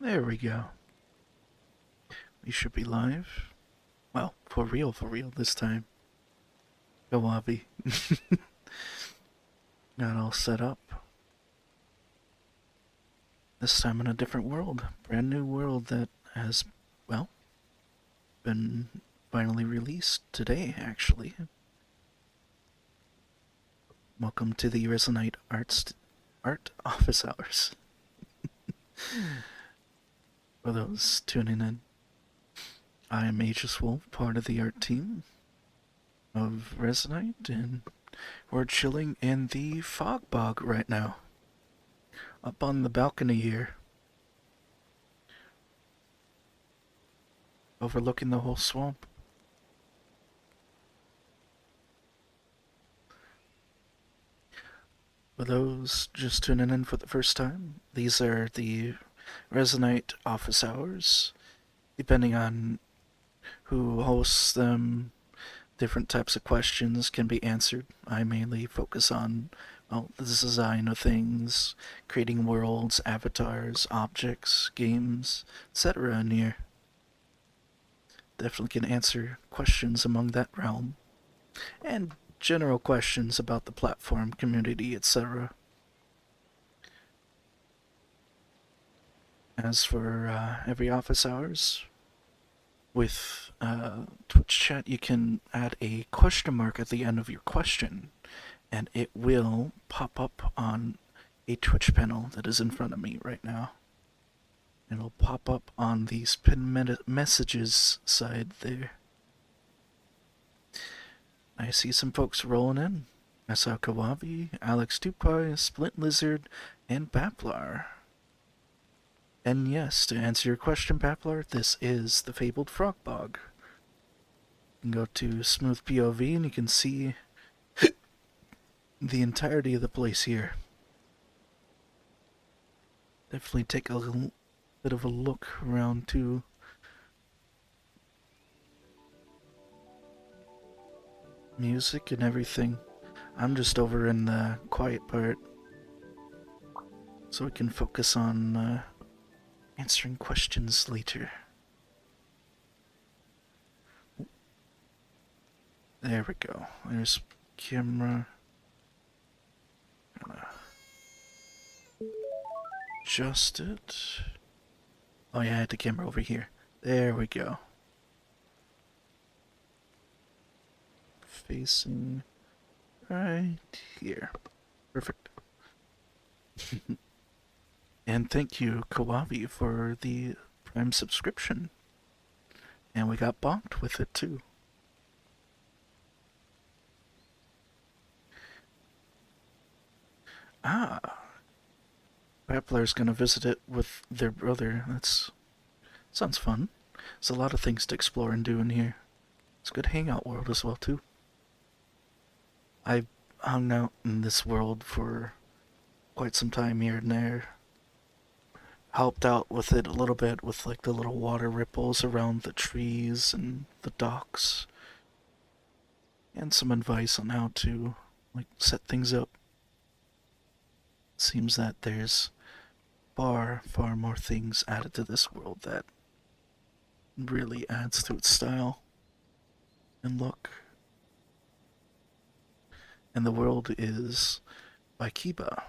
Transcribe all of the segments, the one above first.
There we go. We should be live. Well, for real this time. Kawabi. Got all set up. This time in a different world. Brand new world that has, well, been finally released today, actually. Welcome to the Resonite Art Office Hours. For those tuning in, I am Aegis Wolf, part of the art team of Resonite, and we're chilling in the fog bog right now. Up on the balcony here, overlooking the whole swamp. For those just tuning in for the first time, these are the Resonite office hours. Depending on who hosts them, different types of questions can be answered. I mainly focus on, well, the design of things, creating worlds, avatars, objects, games, etc. in here. Definitely can answer questions among that realm. And general questions about the platform, community, etc. As for every office hours, with Twitch chat, you can add a question mark at the end of your question, and it will pop up on a Twitch panel that is in front of me right now. It'll pop up on these pinned messages side there. I see some folks rolling in. I saw Kawabi, Alex Tupai, Splint Lizard, and Baplar. And yes, to answer your question, Baplar, this is the Fabled Frog Bog. You can go to Smooth POV and you can see the entirety of the place here. Definitely take a little bit of a look around too. Music and everything. I'm just over in the quiet part, so we can focus on answering questions later. There we go. There's camera. Adjust it. Oh yeah, I had the camera over here. There we go. Facing right here. Perfect. And thank you, Kawabi, for the Prime subscription. And we got bonked with it too. Ah, Rappler's gonna visit it with their brother. Sounds fun. There's a lot of things to explore and do in here. It's a good hangout world as well too. I've hung out in this world for quite some time here and there. Helped out with it a little bit with like the little water ripples around the trees and the docks. And some advice on how to like set things up. Seems that there's far more things added to this world that really adds to its style and look. And the world is by Kiba.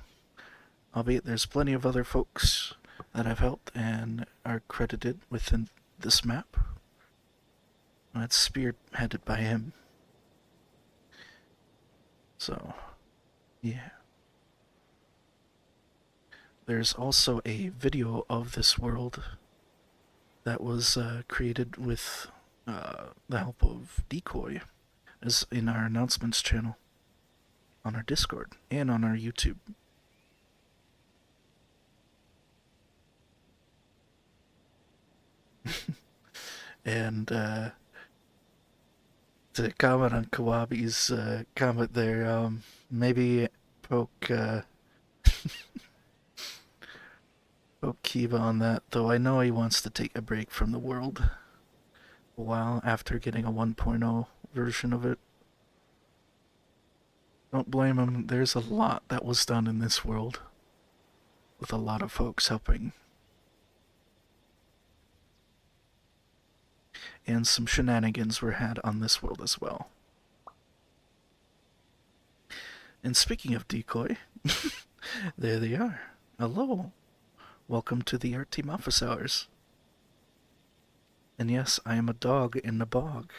Albeit there's plenty of other folks that have helped and are credited within this map. It's spearheaded by him. So, yeah. There's also a video of this world that was created with the help of Decoy, as in our announcements channel, on our Discord, and on our YouTube. And to comment on Kawabi's comment there, maybe poke poke Kiba on that, though I know he wants to take a break from the world a while after getting a 1.0 version of it. Don't blame him, there's a lot that was done in this world, with a lot of folks helping. and some shenanigans were had on this world as well. And speaking of decoy, there they are. Hello. Welcome to the Art Team office hours. And yes, I am a dog in the bog.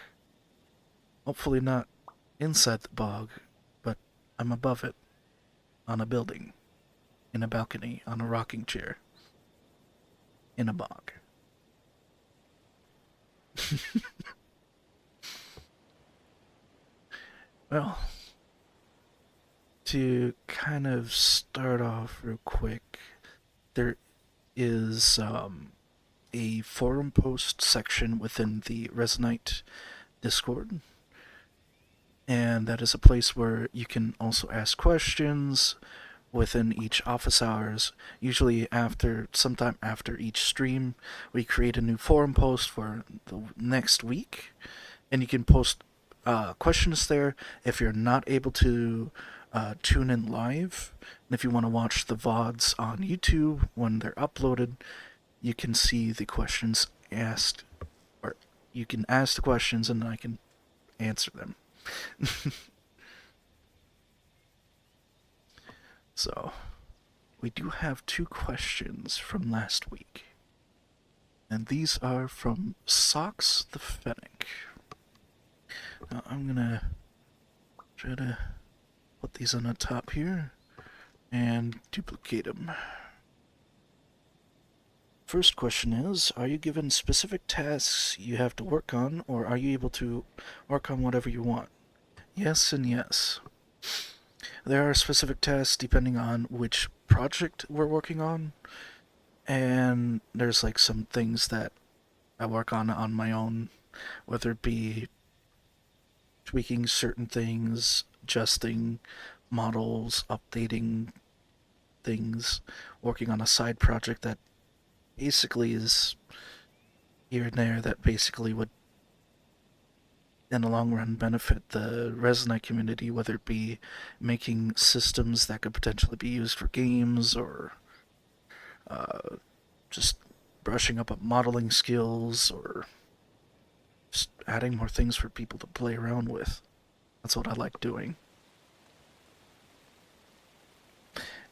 Hopefully not inside the bog, but I'm above it, on a building, in a balcony, on a rocking chair, in a bog. Well, to kind of start off real quick, there is a forum post section within the Resonite Discord, and that is a place where you can also ask questions within each office hours. Usually sometime after each stream, we create a new forum post for the next week, and you can post questions there if you're not able to tune in live. And if you want to watch the VODs on YouTube when they're uploaded, you can see the questions asked, or you can ask the questions and I can answer them. So, we do have 2 questions from last week. And these are from Socks the Fennec. Now, I'm gonna try to put these on the top here and duplicate them. First question is, are you given specific tasks you have to work on, or are you able to work on whatever you want? Yes and yes. There are specific tasks depending on which project we're working on, and there's like some things that I work on my own, whether it be tweaking certain things, adjusting models, updating things, working on a side project that basically is here and there that basically would in the long run benefit the Resonite community, whether it be making systems that could potentially be used for games or just brushing up on modeling skills or just adding more things for people to play around with. That's what I like doing.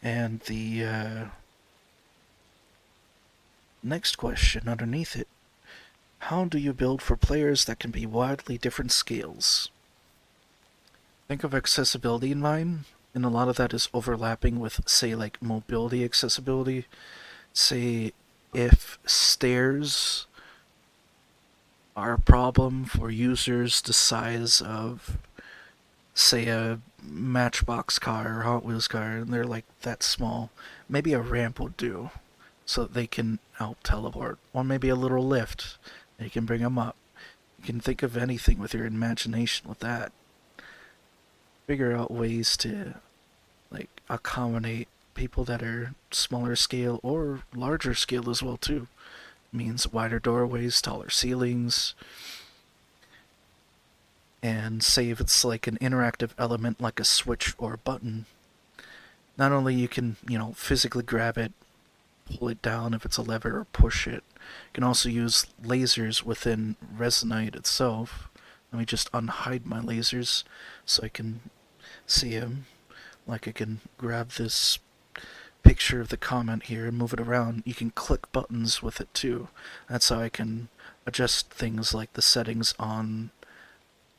And the next question underneath it, how do you build for players that can be wildly different scales? Think of accessibility in mind, and a lot of that is overlapping with, say, like mobility accessibility. Say, if stairs are a problem for users the size of, say, a Matchbox car or Hot Wheels car, and they're like that small, maybe a ramp will do, so that they can out teleport, or maybe a little lift. You can bring them up. You can think of anything with your imagination with that. Figure out ways to like accommodate people that are smaller scale or larger scale as well too. It means wider doorways, taller ceilings, and say if it's like an interactive element like a switch or a button, not only you can, physically grab it, pull it down if it's a lever, or push it. You can also use lasers within Resonite itself. Let me just unhide my lasers so I can see them. Like I can grab this picture of the comment here and move it around. You can click buttons with it too. That's how I can adjust things like the settings on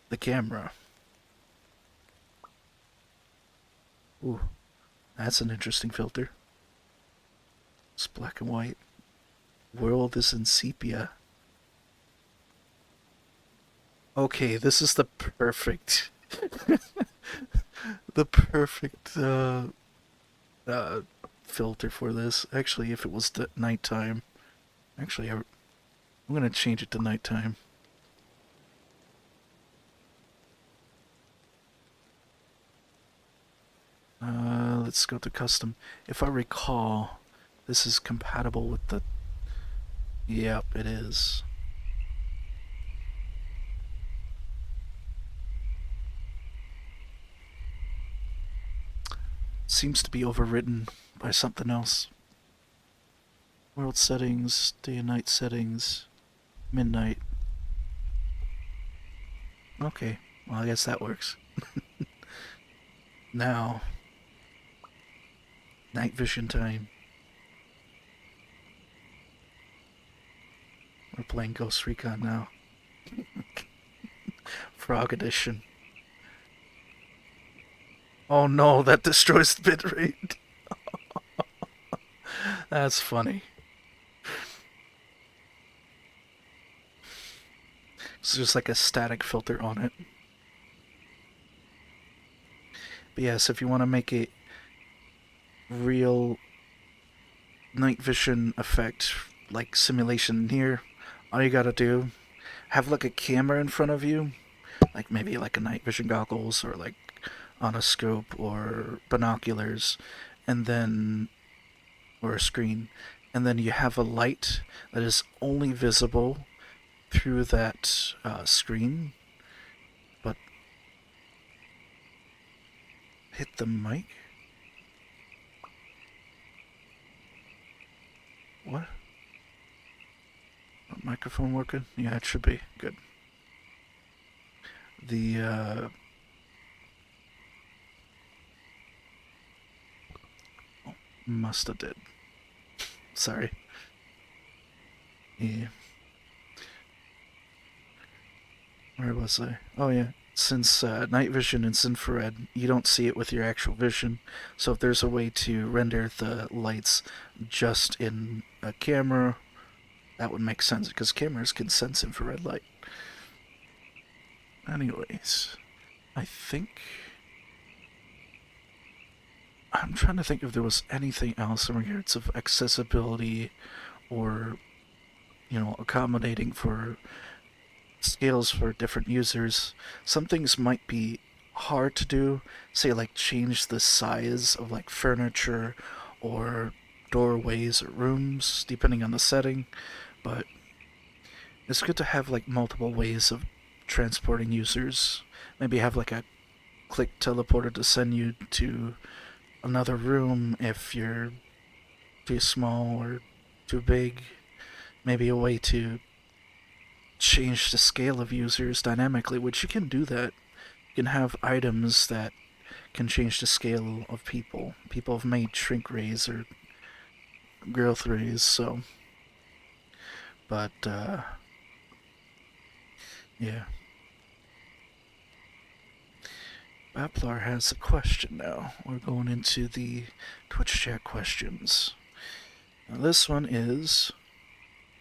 the camera. Ooh, that's an interesting filter. It's black and white. World is in sepia. Okay, this is the perfect the perfect filter for this. Actually, if it was the nighttime. Actually, I'm gonna change it to nighttime. Let's go to custom. If I recall, this is compatible with the... Yep, it is. Seems to be overwritten by something else. World settings, day and night settings, midnight. Okay, well, I guess that works. Now, night vision time. We're playing Ghost Recon now. Frog Edition. Oh no, that destroys the bitrate. That's funny. It's just like a static filter on it. But yes, if you want to make a real night vision effect, like simulation here, all you gotta do, have like a camera in front of you, like maybe like a night vision goggles or like on a scope or binoculars, and then or a screen, and then you have a light that is only visible through that screen. But hit the mic. What? Microphone working? Yeah, it should be good. The must have did. Sorry. Yeah. Where was I? Oh yeah. Since night vision is infrared, you don't see it with your actual vision. So if there's a way to render the lights just in a camera, that would make sense because cameras can sense infrared light. Anyways, I think I'm trying to think if there was anything else in regards of accessibility or accommodating for scales for different users. Some things might be hard to do, say like change the size of like furniture or doorways or rooms depending on the setting, but it's good to have like multiple ways of transporting users. Maybe have like a click teleporter to send you to another room if you're too small or too big. Maybe a way to change the scale of users dynamically, which you can do that. You can have items that can change the scale of people. People have made shrink rays or growth rays, so. But, yeah. Baplar has a question now. We're going into the Twitch chat questions. Now, this one is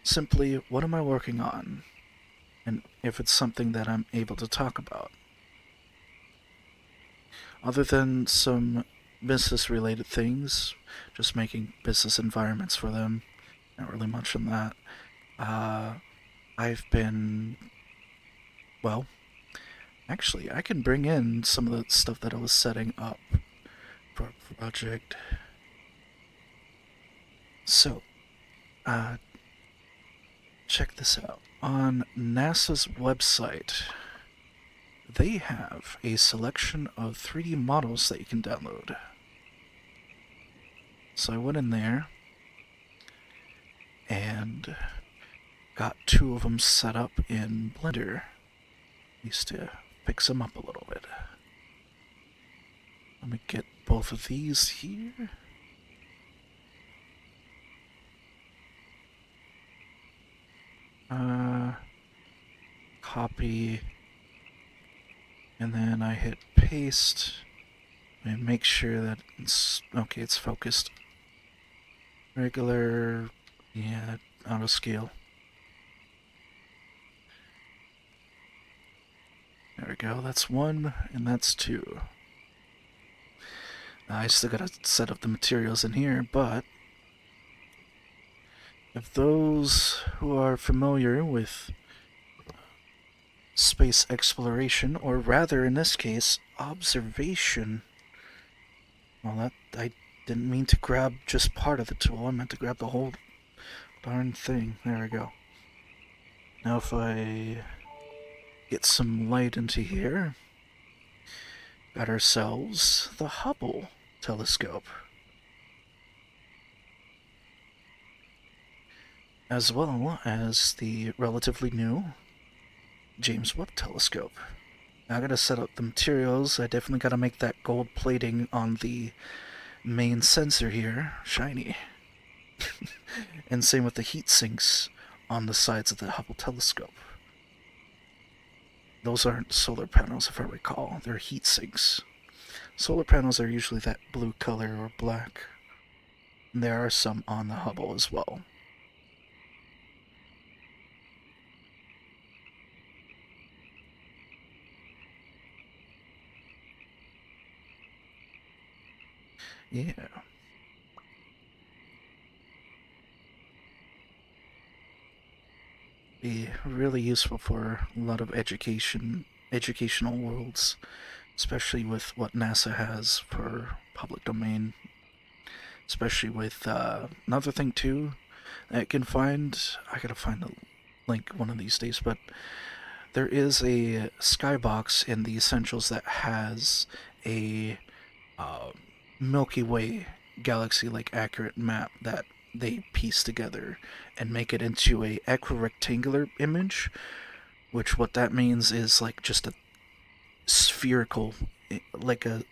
simply, what am I working on? And if it's something that I'm able to talk about. Other than some business related things, just making business environments for them, not really much on that. I've been, well, actually, I can bring in some of the stuff that I was setting up for a project. So, uh, check this out. On NASA's website, they have a selection of 3D models that you can download. So I went in there and got 2 of them set up in Blender, at least to fix them up a little bit. Let me get both of these here. Copy, and then I hit paste and make sure that it's okay. It's focused. Regular, yeah, auto scale. There we go. That's 1, and that's 2. I still gotta set up the materials in here, but if those who are familiar with space exploration, or rather in this case, observation, well, that I didn't mean to grab just part of the tool. I meant to grab the whole darn thing. There we go. Now if I get some light into here, got ourselves the Hubble telescope, as well as the relatively new James Webb telescope. I gotta set up the materials. I definitely gotta make that gold plating on the main sensor here shiny. And same with the heat sinks on the sides of the Hubble telescope. Those aren't solar panels, if I recall. They're heat sinks. Solar panels are usually that blue color or black. And there are some on the Hubble as well. Yeah. Be really useful for a lot of educational worlds, especially with what NASA has for public domain. Especially with another thing too, I can find. I gotta find the link one of these days, but there is a skybox in the Essentials that has a uh, Milky Way galaxy like accurate map that they piece together and make it into a equirectangular image, which what that means is like just a spherical, like a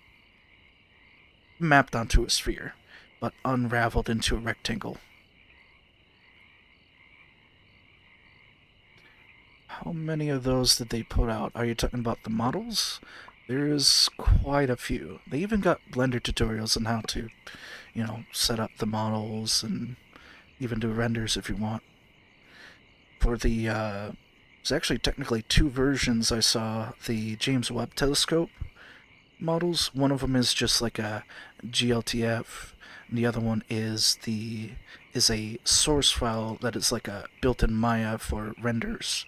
mapped onto a sphere, but unraveled into a rectangle. How many of those did they put out? Are you talking about the models? There's quite a few. They even got Blender tutorials on how to, set up the models and even do renders if you want. For the, there's actually technically two versions I saw. The James Webb Telescope models. One of them is just like a GLTF, and the other one is a source file that is like a built-in Maya for renders.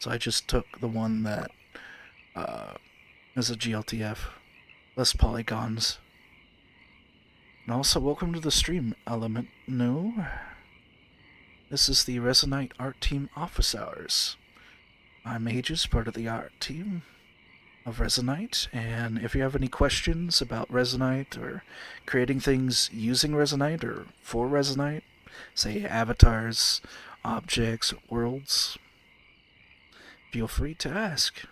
So I just took the one that is a GLTF, less polygons. And also, welcome to the stream, Element. No, this is the Resonite Art Team Office Hours. I'm Aegis, part of the art team of Resonite, and if you have any questions about Resonite or creating things using Resonite or for Resonite, say avatars, objects, worlds, feel free to ask.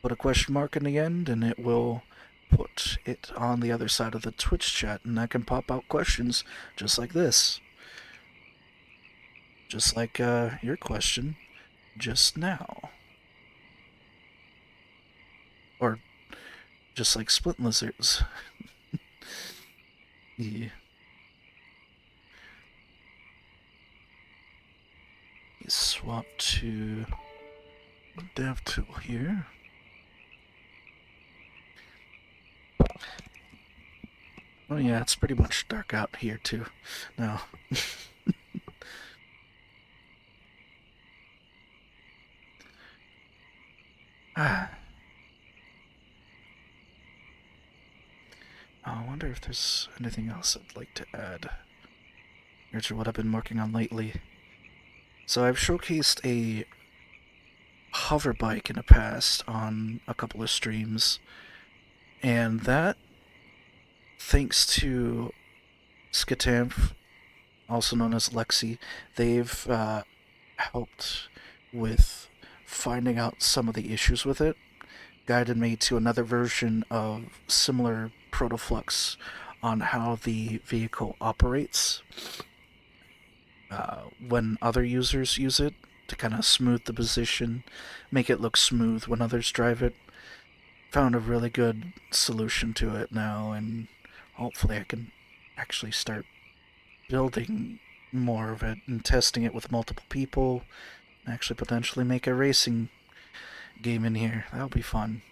Put a question mark in the end and it will put it on the other side of the Twitch chat, and I can pop out questions just like this. Just like your question just now. Or just like Split Lizards. Yeah. Swap to DevTool here. Oh yeah, it's pretty much dark out here too. Now. I wonder if there's anything else I'd like to add here to what I've been working on lately. So I've showcased a hover bike in the past on a couple of streams, and that, thanks to Skatamp, also known as Lexi, they've helped with finding out some of the issues with it, guided me to another version of similar protoflux on how the vehicle operates when other users use it to kind of smooth the position, make it look smooth when others drive it. Found a really good solution to it now, and hopefully I can actually start building more of it and testing it with multiple people, and actually potentially make a racing game in here. That'll be fun.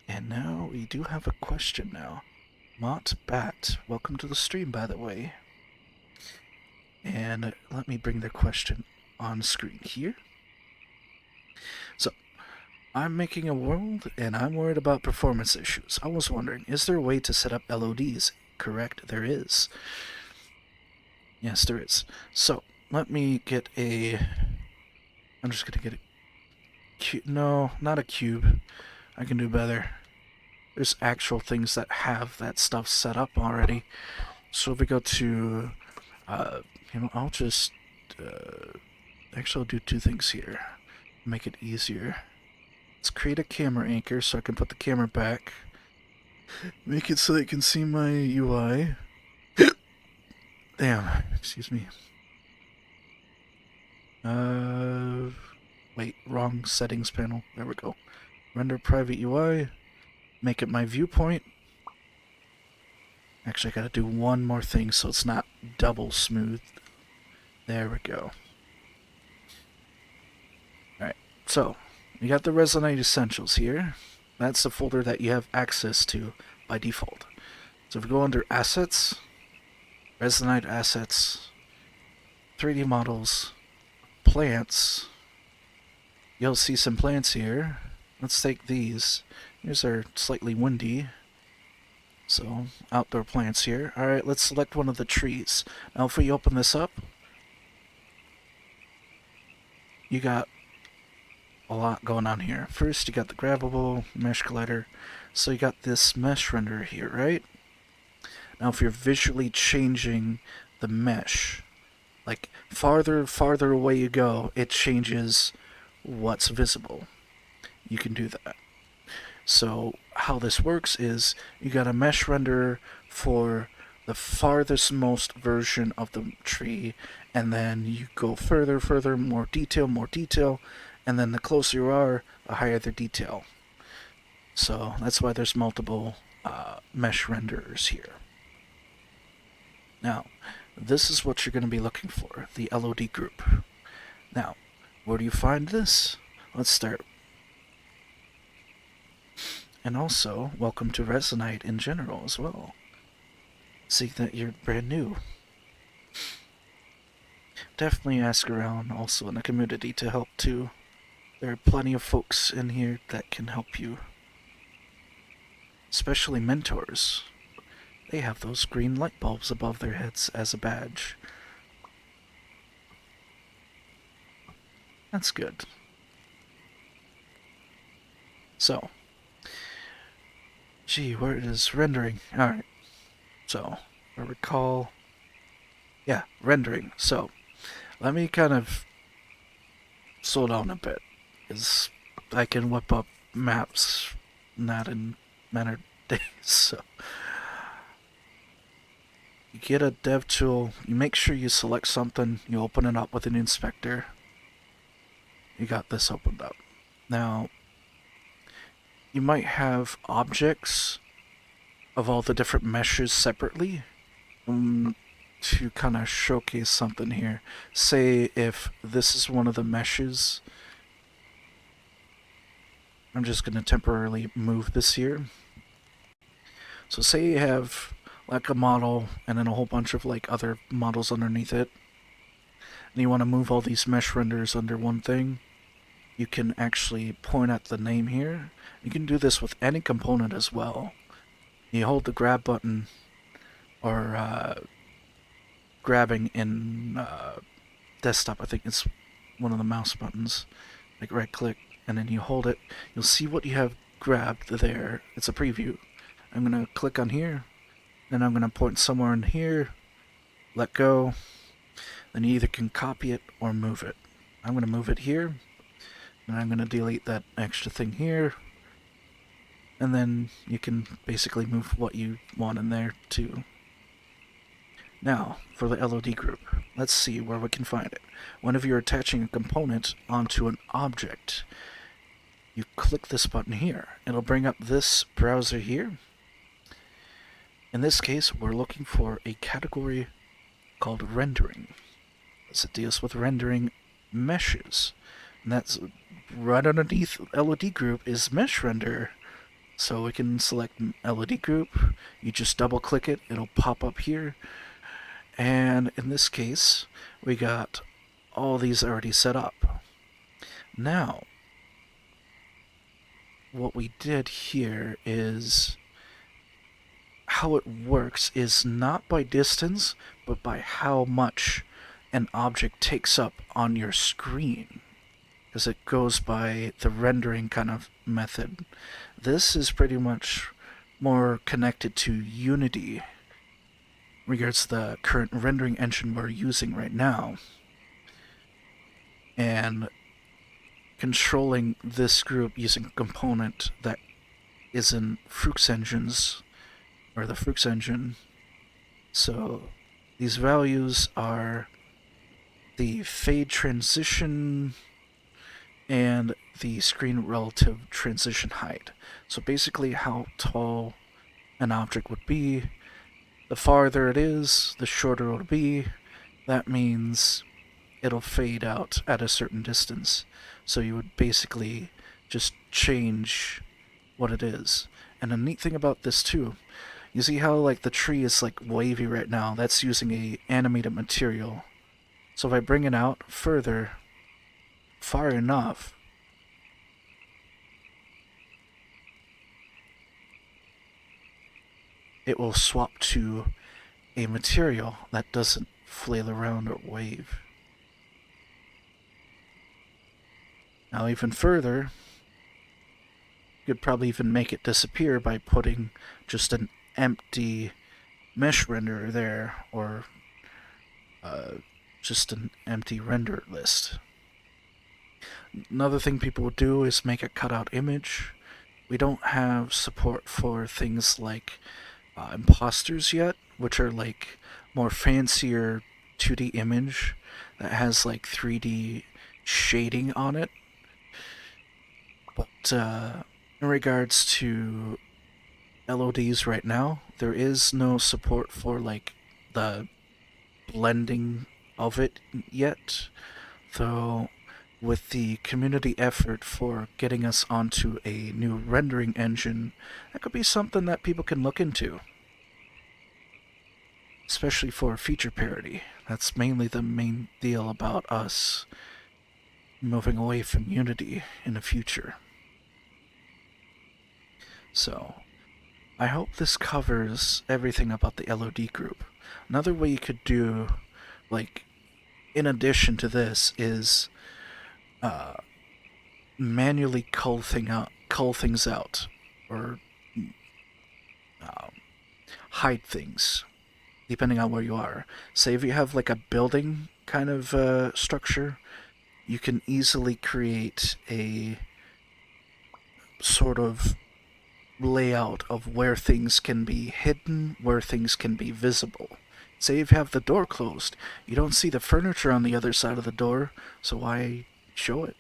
And now we do have a question now. Mott Bat, welcome to the stream, by the way. And let me bring their question on screen here. So, I'm making a world, and I'm worried about performance issues. I was wondering, is there a way to set up LODs? Correct, there is. Yes, there is. So, let me get a... I'm just gonna get a cube. No, not a cube. I can do better. There's actual things that have that stuff set up already. So if we go to... I'll just... actually, I'll do two things here. Make it easier. Let's create a camera anchor so I can put the camera back. Make it so they can see my UI. Damn, excuse me. Wait, wrong settings panel. There we go. Render private UI. Make it my viewpoint. Actually, I gotta do one more thing so it's not double smooth. There we go. Alright, so you got the Resonite Essentials here. That's the folder that you have access to by default. So if we go under Assets, Resonite Assets, 3D Models, Plants, you'll see some plants here. Let's take these. These are slightly windy. So, outdoor plants here. Alright, let's select one of the trees. Now if we open this up, you got a lot going on here. First, you got the grabbable mesh collider. So you got this mesh renderer here, right? Now if you're visually changing the mesh, like farther away you go, it changes what's visible. You can do that. So how this works is you got a mesh renderer for the farthest most version of the tree, and then you go further, more detail, and then the closer you are, the higher the detail. So that's why there's multiple mesh renderers here. Now, this is what you're going to be looking for, the LOD group. Now, where do you find this? Let's start. And also, welcome to Resonite in general as well. See that you're brand new. Definitely ask around also in the community to help too. There are plenty of folks in here that can help you. Especially mentors. They have those green light bulbs above their heads as a badge. That's good. So, gee, where it is rendering. Alright. So, I recall. Yeah, rendering. So, let me kind of slow down a bit. Because I can whip up maps not in manner days. So, you get a dev tool, you make sure you select something, you open it up with an inspector. You got this opened up. Now, you might have objects of all the different meshes separately to kind of showcase something here. Say if this is one of the meshes, I'm just going to temporarily move this here. So say you have like a model and then a whole bunch of like other models underneath it, and you want to move all these mesh renders under one thing, you can actually point at the name here. You can do this with any component as well. You hold the grab button, or grabbing in desktop, I think it's one of the mouse buttons, like right click, and then you hold it. You'll see what you have grabbed there. It's a preview. I'm going to click on here, then I'm going to point somewhere in here, let go, then you either can copy it or move it. I'm going to move it here, and I'm going to delete that extra thing here, and then you can basically move what you want in there too. Now, for the LOD group, let's see where we can find it. Whenever you're attaching a component onto an object, you click this button here. It'll bring up this browser here. In this case, we're looking for a category called rendering. It deals with rendering meshes. And that's right underneath LOD group is mesh render. So we can select LOD group. You just double click it, it'll pop up here. And in this case, we got all these already set up. Now, what we did here is, how it works is not by distance, but by how much an object takes up on your screen, because it goes by the rendering kind of method. This is pretty much more connected to Unity regards to the current rendering engine we're using right now. And controlling this group using a component that is in Frucht's engines, or the Frucht's engine. So these values are the fade transition and the screen relative transition height. So basically how tall an object would be. The farther it is, the shorter it'll be. That means it'll fade out at a certain distance. So you would basically just change what it is. And a neat thing about this too, you see how like the tree is like wavy right now? That's using a animated material. So if I bring it out further, far enough, it will swap to a material that doesn't flail around or wave. Now even further, you could probably even make it disappear by putting just an empty mesh renderer there, or just an empty render list. Another thing people would do is make a cutout image. We don't have support for things like imposters yet, which are like more fancier 2D image that has like 3D shading on it. But in regards to LODs right now, there is no support for like the blending of it yet. Though with the community effort for getting us onto a new rendering engine, that could be something that people can look into. Especially for feature parity. That's mainly the main deal about us moving away from Unity in the future. So, I hope this covers everything about the LOD group. Another way you could do, like, in addition to this, is manually cull things out, or hide things, depending on where you are. Say if you have like a building kind of structure, you can easily create a sort of layout of where things can be hidden, where things can be visible. Say if you have the door closed, you don't see the furniture on the other side of the door, so why show it?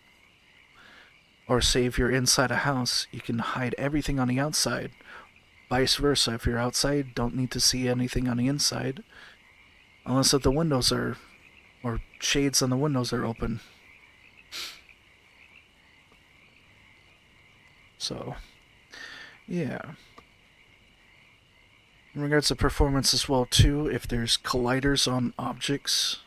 Or say if you're inside a house, you can hide everything on the outside. Vice versa, if you're outside, don't need to see anything on the inside. Unless if the windows are, or shades on the windows are open. So, yeah. In regards to performance as well too, if there's colliders on objects,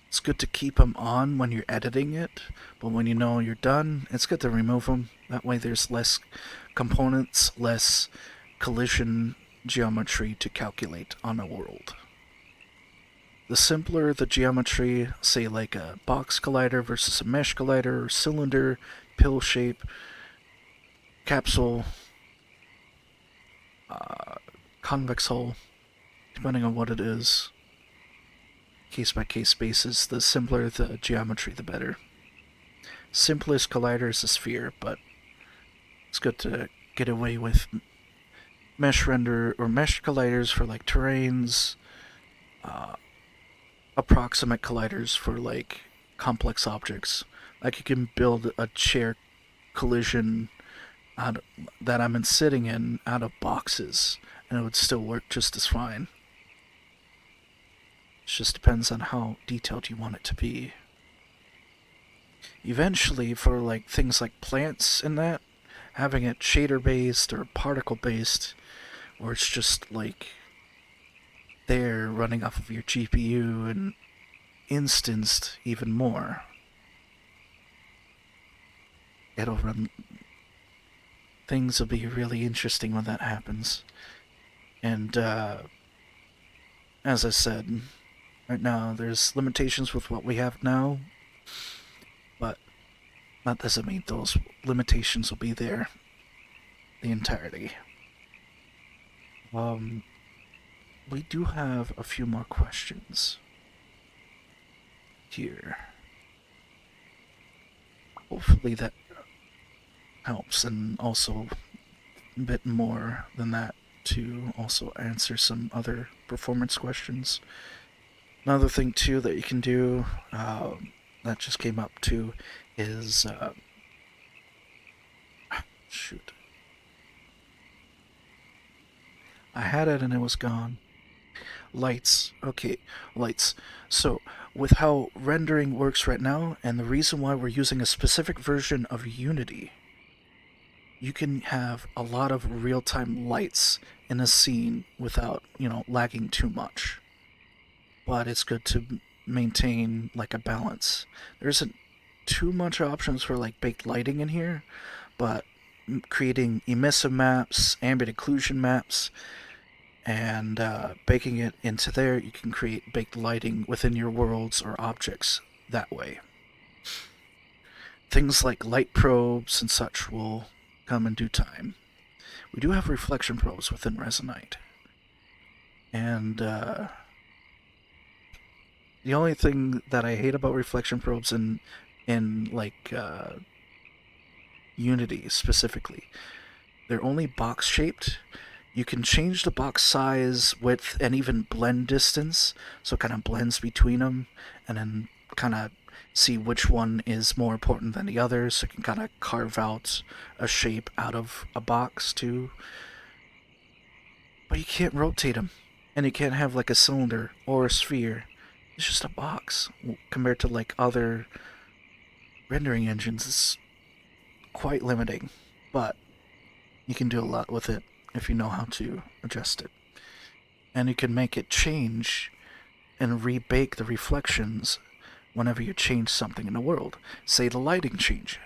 it's good to keep them on when you're editing it, but when you know you're done, it's good to remove them. That way there's less components, less collision geometry to calculate on a world. The simpler the geometry, say like a box collider versus a mesh collider, or cylinder, pill shape, capsule, convex hull, depending on what it is, case-by-case basis, the simpler the geometry, the better. Simplest collider is a sphere, but it's good to get away with mesh render or mesh colliders for like terrains, approximate colliders for like complex objects. Like you can build a chair collision that I'm sitting in out of boxes, and it would still work just as fine. It just depends on how detailed you want it to be. Eventually, for like things like plants and that, having it shader based or particle based, or it's just like there running off of your GPU and instanced even more. It'll run. Things will be really interesting when that happens. And as I said, right now there's limitations with what we have now, but that doesn't mean those limitations will be there the entirety. We do have a few more questions here. hopefully that helps, and also a bit more than that to also answer some other performance questions. Another thing too that you can do that just came up too is shoot, I had it and it was gone. Lights. Okay, lights. So, with how rendering works right now, and the reason why we're using a specific version of Unity, you can have a lot of real time lights in a scene without, lagging too much. But it's good to maintain like a balance. There isn't too much options for like baked lighting in here, but creating emissive maps, ambient occlusion maps, and baking it into there, you can create baked lighting within your worlds or objects that way. Things like light probes and such will come in due time. We do have reflection probes within Resonite. And the only thing that I hate about reflection probes in like Unity specifically, they're only box shaped. You can change the box size, width, and even blend distance, so it kind of blends between them, and then kind of see which one is more important than the other, so you can kind of carve out a shape out of a box too. But you can't rotate them, and you can't have like a cylinder or a sphere. It's just a box compared to like other rendering engines. It's quite limiting, but you can do a lot with it if you know how to adjust it. And you can make it change and rebake the reflections whenever you change something in the world. Say the lighting change.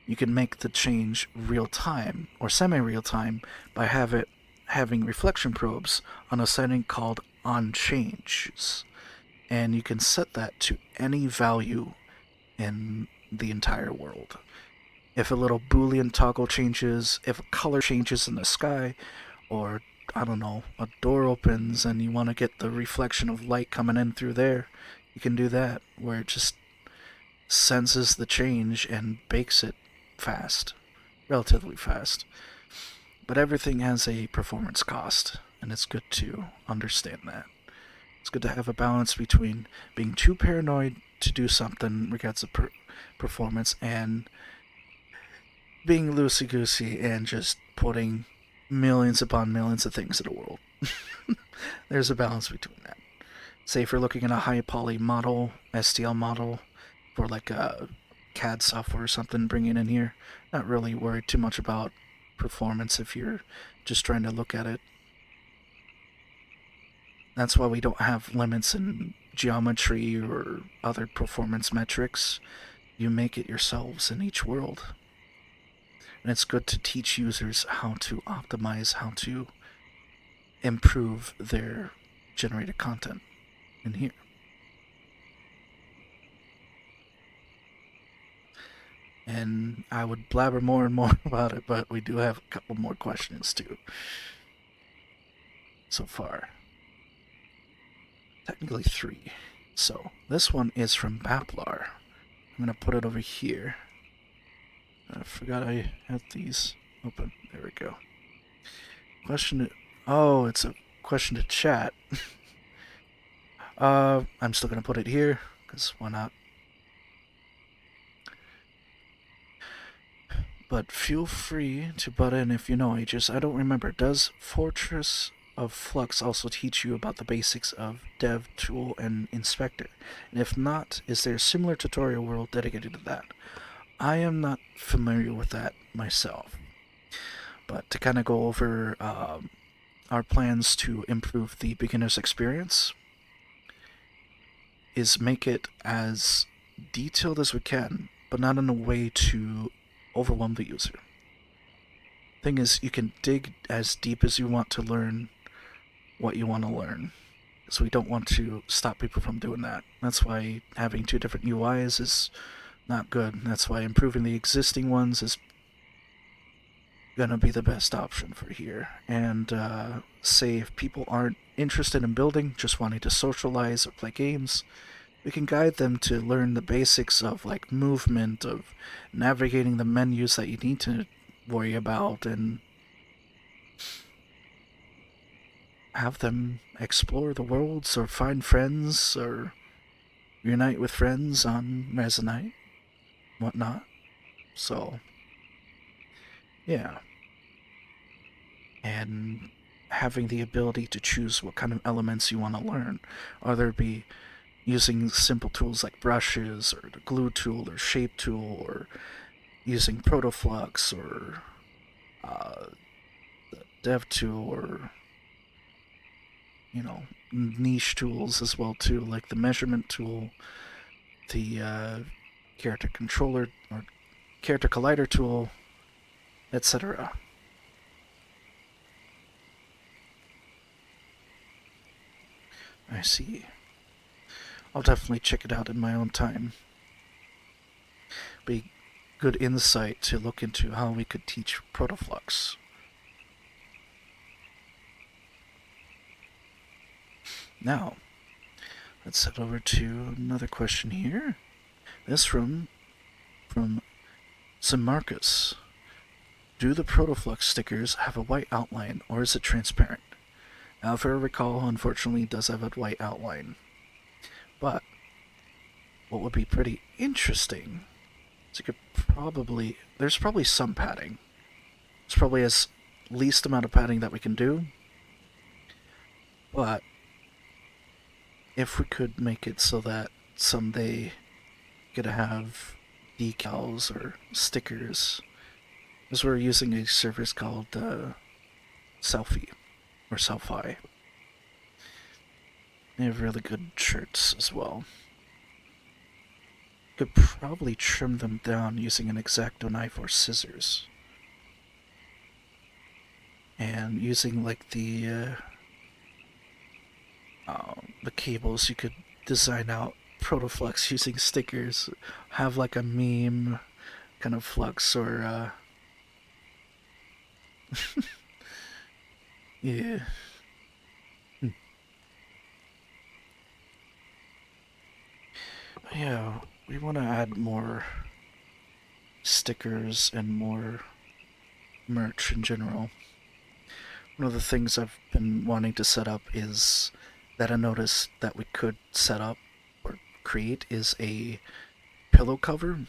You can make the change real time or semi real time by having reflection probes on a setting called on changes. And you can set that to any value in the entire world. If a little Boolean toggle changes, if a color changes in the sky, or I don't know, a door opens and you want to get the reflection of light coming in through there, you can do that, where it just senses the change and bakes it fast, relatively fast. But everything has a performance cost, and it's good to understand that. It's good to have a balance between being too paranoid to do something in regards to performance and being loosey goosey and just putting millions upon millions of things in the world. There's a balance between that. Say if you're looking at a high poly model, STL model, for like a CAD software or something, bringing in here, not really worried too much about performance if you're just trying to look at it. That's why we don't have limits in geometry or other performance metrics. You make it yourselves in each world. And it's good to teach users how to optimize, how to improve their generated content in here. And I would blabber more and more about it, but we do have a couple more questions too. So far. Technically 3. So, this one is from Baplar. I'm going to put it over here. I forgot I had these open. There we go. Question. Oh, it's a question to chat. I'm still going to put it here, because why not? But feel free to butt in if you know Aegis. I don't remember. Does Fortress of Flux also teach you about the basics of Dev, Tool, and Inspector? And if not, is there a similar tutorial world dedicated to that? I am not familiar with that myself. But to kind of go over our plans to improve the beginner's experience is make it as detailed as we can, but not in a way to overwhelm the user. Thing is, you can dig as deep as you want to learn what you want to learn. So we don't want to stop people from doing that. That's why having 2 different UIs is not good. That's why improving the existing ones is gonna be the best option for here. And say if people aren't interested in building, just wanting to socialize or play games, we can guide them to learn the basics of like movement, of navigating the menus that you need to worry about, and have them explore the worlds or find friends or unite with friends on Resonite, whatnot. So, yeah. And having the ability to choose what kind of elements you want to learn, whether it be using simple tools like brushes or the glue tool or shape tool, or using protoflux or uh, the dev tool, or niche tools as well too, like the measurement tool, the character controller or character collider tool, etc. I see. I'll definitely check it out in my own time. Be good insight to look into how we could teach protoflux. Now, let's head over to another question here. This from Marcus. Do the protoflux stickers have a white outline or is it transparent? Now, if I recall, unfortunately, it does have a white outline. But what would be pretty interesting is you could there's probably some padding. It's probably as least amount of padding that we can do. But if we could make it so that someday you could have decals or stickers, because we're using a service called Selfie or Selfie. They have really good shirts as well. Could probably trim them down using an X-Acto knife or scissors. And using like the cables, you could design out protoflux using stickers. Have like a meme kind of flux or yeah. Yeah, we want to add more stickers and more merch in general. One of the things I've been wanting to set up is that I noticed that we could set up or create is a pillow cover,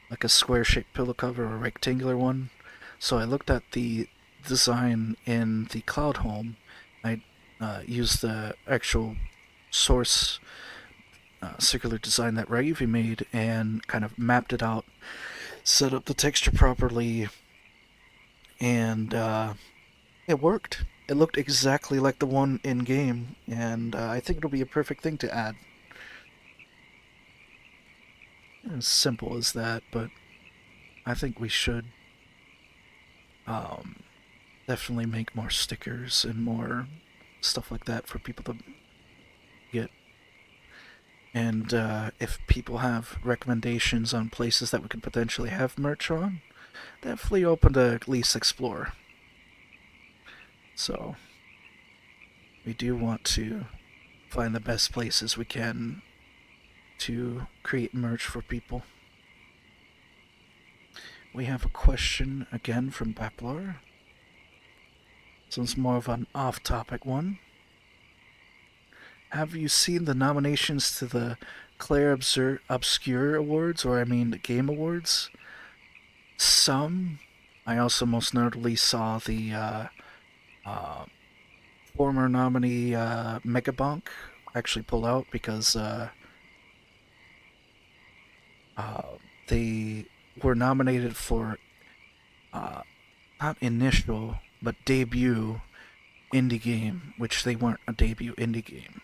like a square shaped pillow cover or a rectangular one. So I looked at the design in the Cloud Home. I used the actual source circular design that Raivi made and kind of mapped it out, set up the texture properly, and it worked. It looked exactly like the one in game, and I think it'll be a perfect thing to add. As simple as that, but I think we should um, definitely make more stickers and more stuff like that for people to get. And if people have recommendations on places that we could potentially have merch on, definitely open to at least explore. So, we do want to find the best places we can to create merch for people. We have a question again from Baplar. This one's more of an off topic one. Have you seen the nominations to the Claire Obscure Awards, or I mean the Game Awards? Some. I also most notably saw the uh, former nominee Megabonk actually pull out because uh, they were nominated for uh, not initial but debut indie game, which they weren't a debut indie game.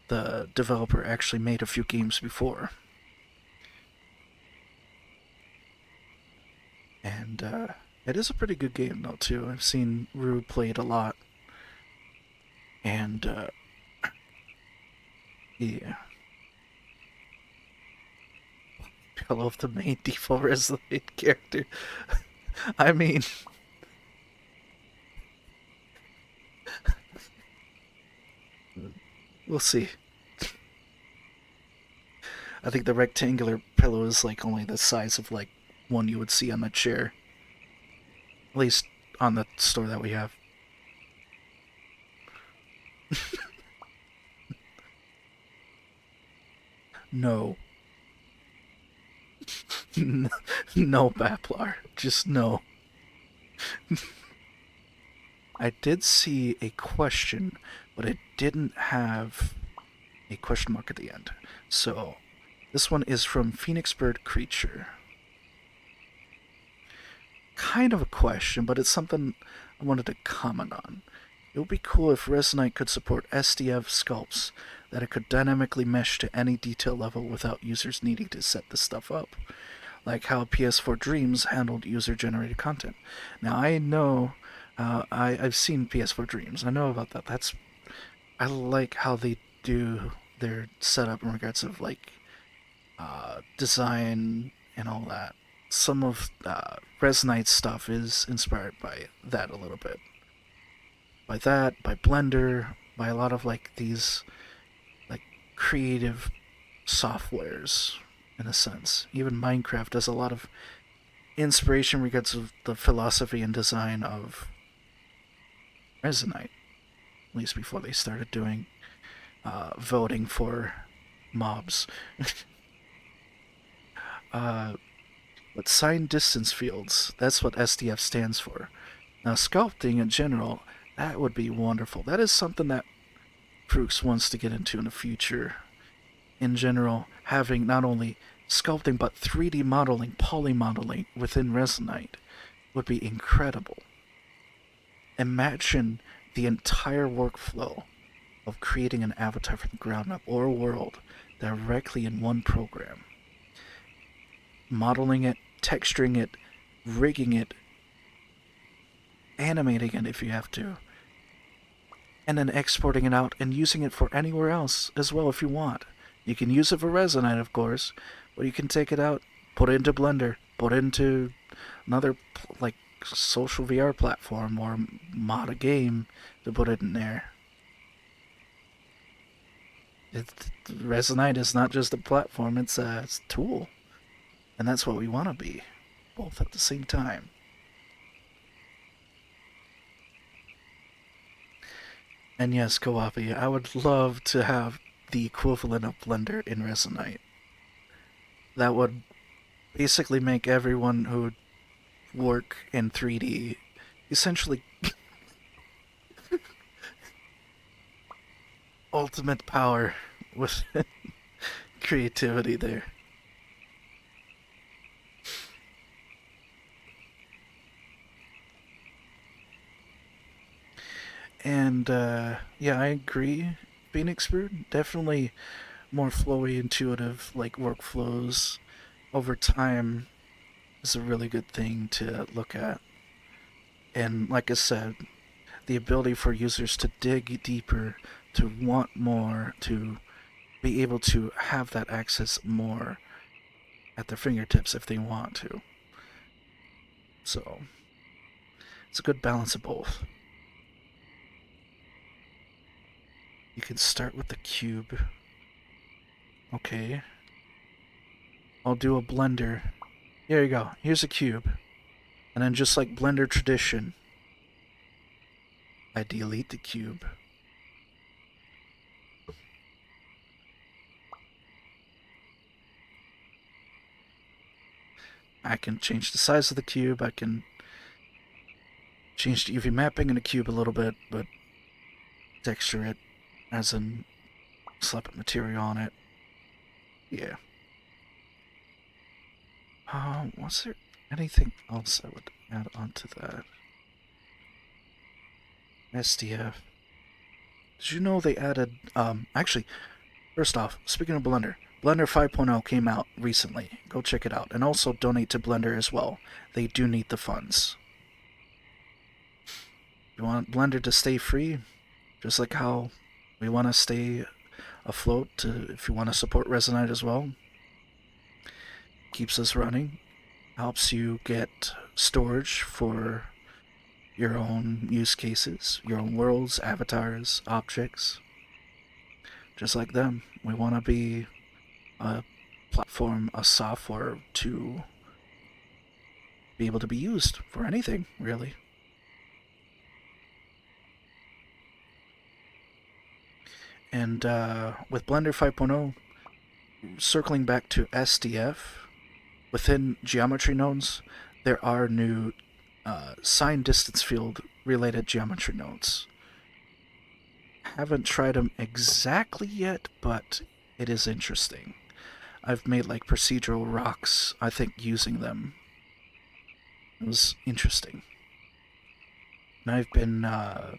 The developer actually made a few games before. And it is a pretty good game, though, too. I've seen Rue play it a lot. And, yeah. I love the main default Resonite character. I mean, we'll see. I think the rectangular pillow is like only the size of like one you would see on a chair. At least on the store that we have. No. No, Baplar. Just no. I did see a question, but it didn't have a question mark at the end. So, this one is from Phoenix Bird Creature. Kind of a question, but it's something I wanted to comment on. It would be cool if Resonite could support SDF sculpts that it could dynamically mesh to any detail level without users needing to set the stuff up, like how PS4 Dreams handled user-generated content. Now I know, I've seen PS4 Dreams. I know about that. I like how they do their setup in regards of like design and all that. Some of Resonite's stuff is inspired by that a little bit. By that, by Blender, by a lot of like these like creative softwares in a sense. Even Minecraft has a lot of inspiration regards to the philosophy and design of Resonite, at least before they started doing voting for mobs. uh, but sign distance fields, that's what SDF stands for. Now, sculpting in general, that would be wonderful. That is something that Prooks wants to get into in the future. In general, having not only sculpting but 3D modeling, poly modeling within Resonite would be incredible. Imagine the entire workflow of creating an avatar from the ground up or a world directly in one program. Modeling it, texturing it, rigging it, animating it if you have to, and then exporting it out and using it for anywhere else as well if you want. You can use it for Resonite, of course, but you can take it out, put it into Blender, put it into another like social VR platform or mod a game to put it in there. Resonite is not just a platform; it's a tool, and that's what we want to be, both at the same time. And yes, Koapi, I would love to have the equivalent of Blender in Resonite. That would basically make everyone who would work in 3D essentially ultimate power with creativity there. And yeah, I agree. Phoenix Bird definitely more flowy, intuitive like workflows over time is a really good thing to look at. And like I said, the ability for users to dig deeper, to want more, to be able to have that access more at their fingertips if they want to. So it's a good balance of both. You can start with the cube. Okay. I'll do a blender. There you go. Here's a cube. And then just like Blender tradition, I delete the cube. I can change the size of the cube. I can change the UV mapping in the cube a little bit, but texture it as in slap a material on it. Yeah. Was there anything else I would add onto that? SDF. Did you know they added, actually, first off, speaking of Blender, Blender 5.0 came out recently. Go check it out. And also donate to Blender as well. They do need the funds. You want Blender to stay free, just like how we want to stay afloat if you want to support Resonite as well. Keeps us running. Helps you get storage for your own use cases, your own worlds, avatars, objects. Just like them. We want to be a platform, a software to be able to be used for anything, really. And with Blender 5.0, circling back to SDF, within geometry nodes, there are new sign distance field related geometry nodes. Haven't tried them exactly yet, but it is interesting. I've made like procedural rocks, I think, using them. It was interesting. And I've been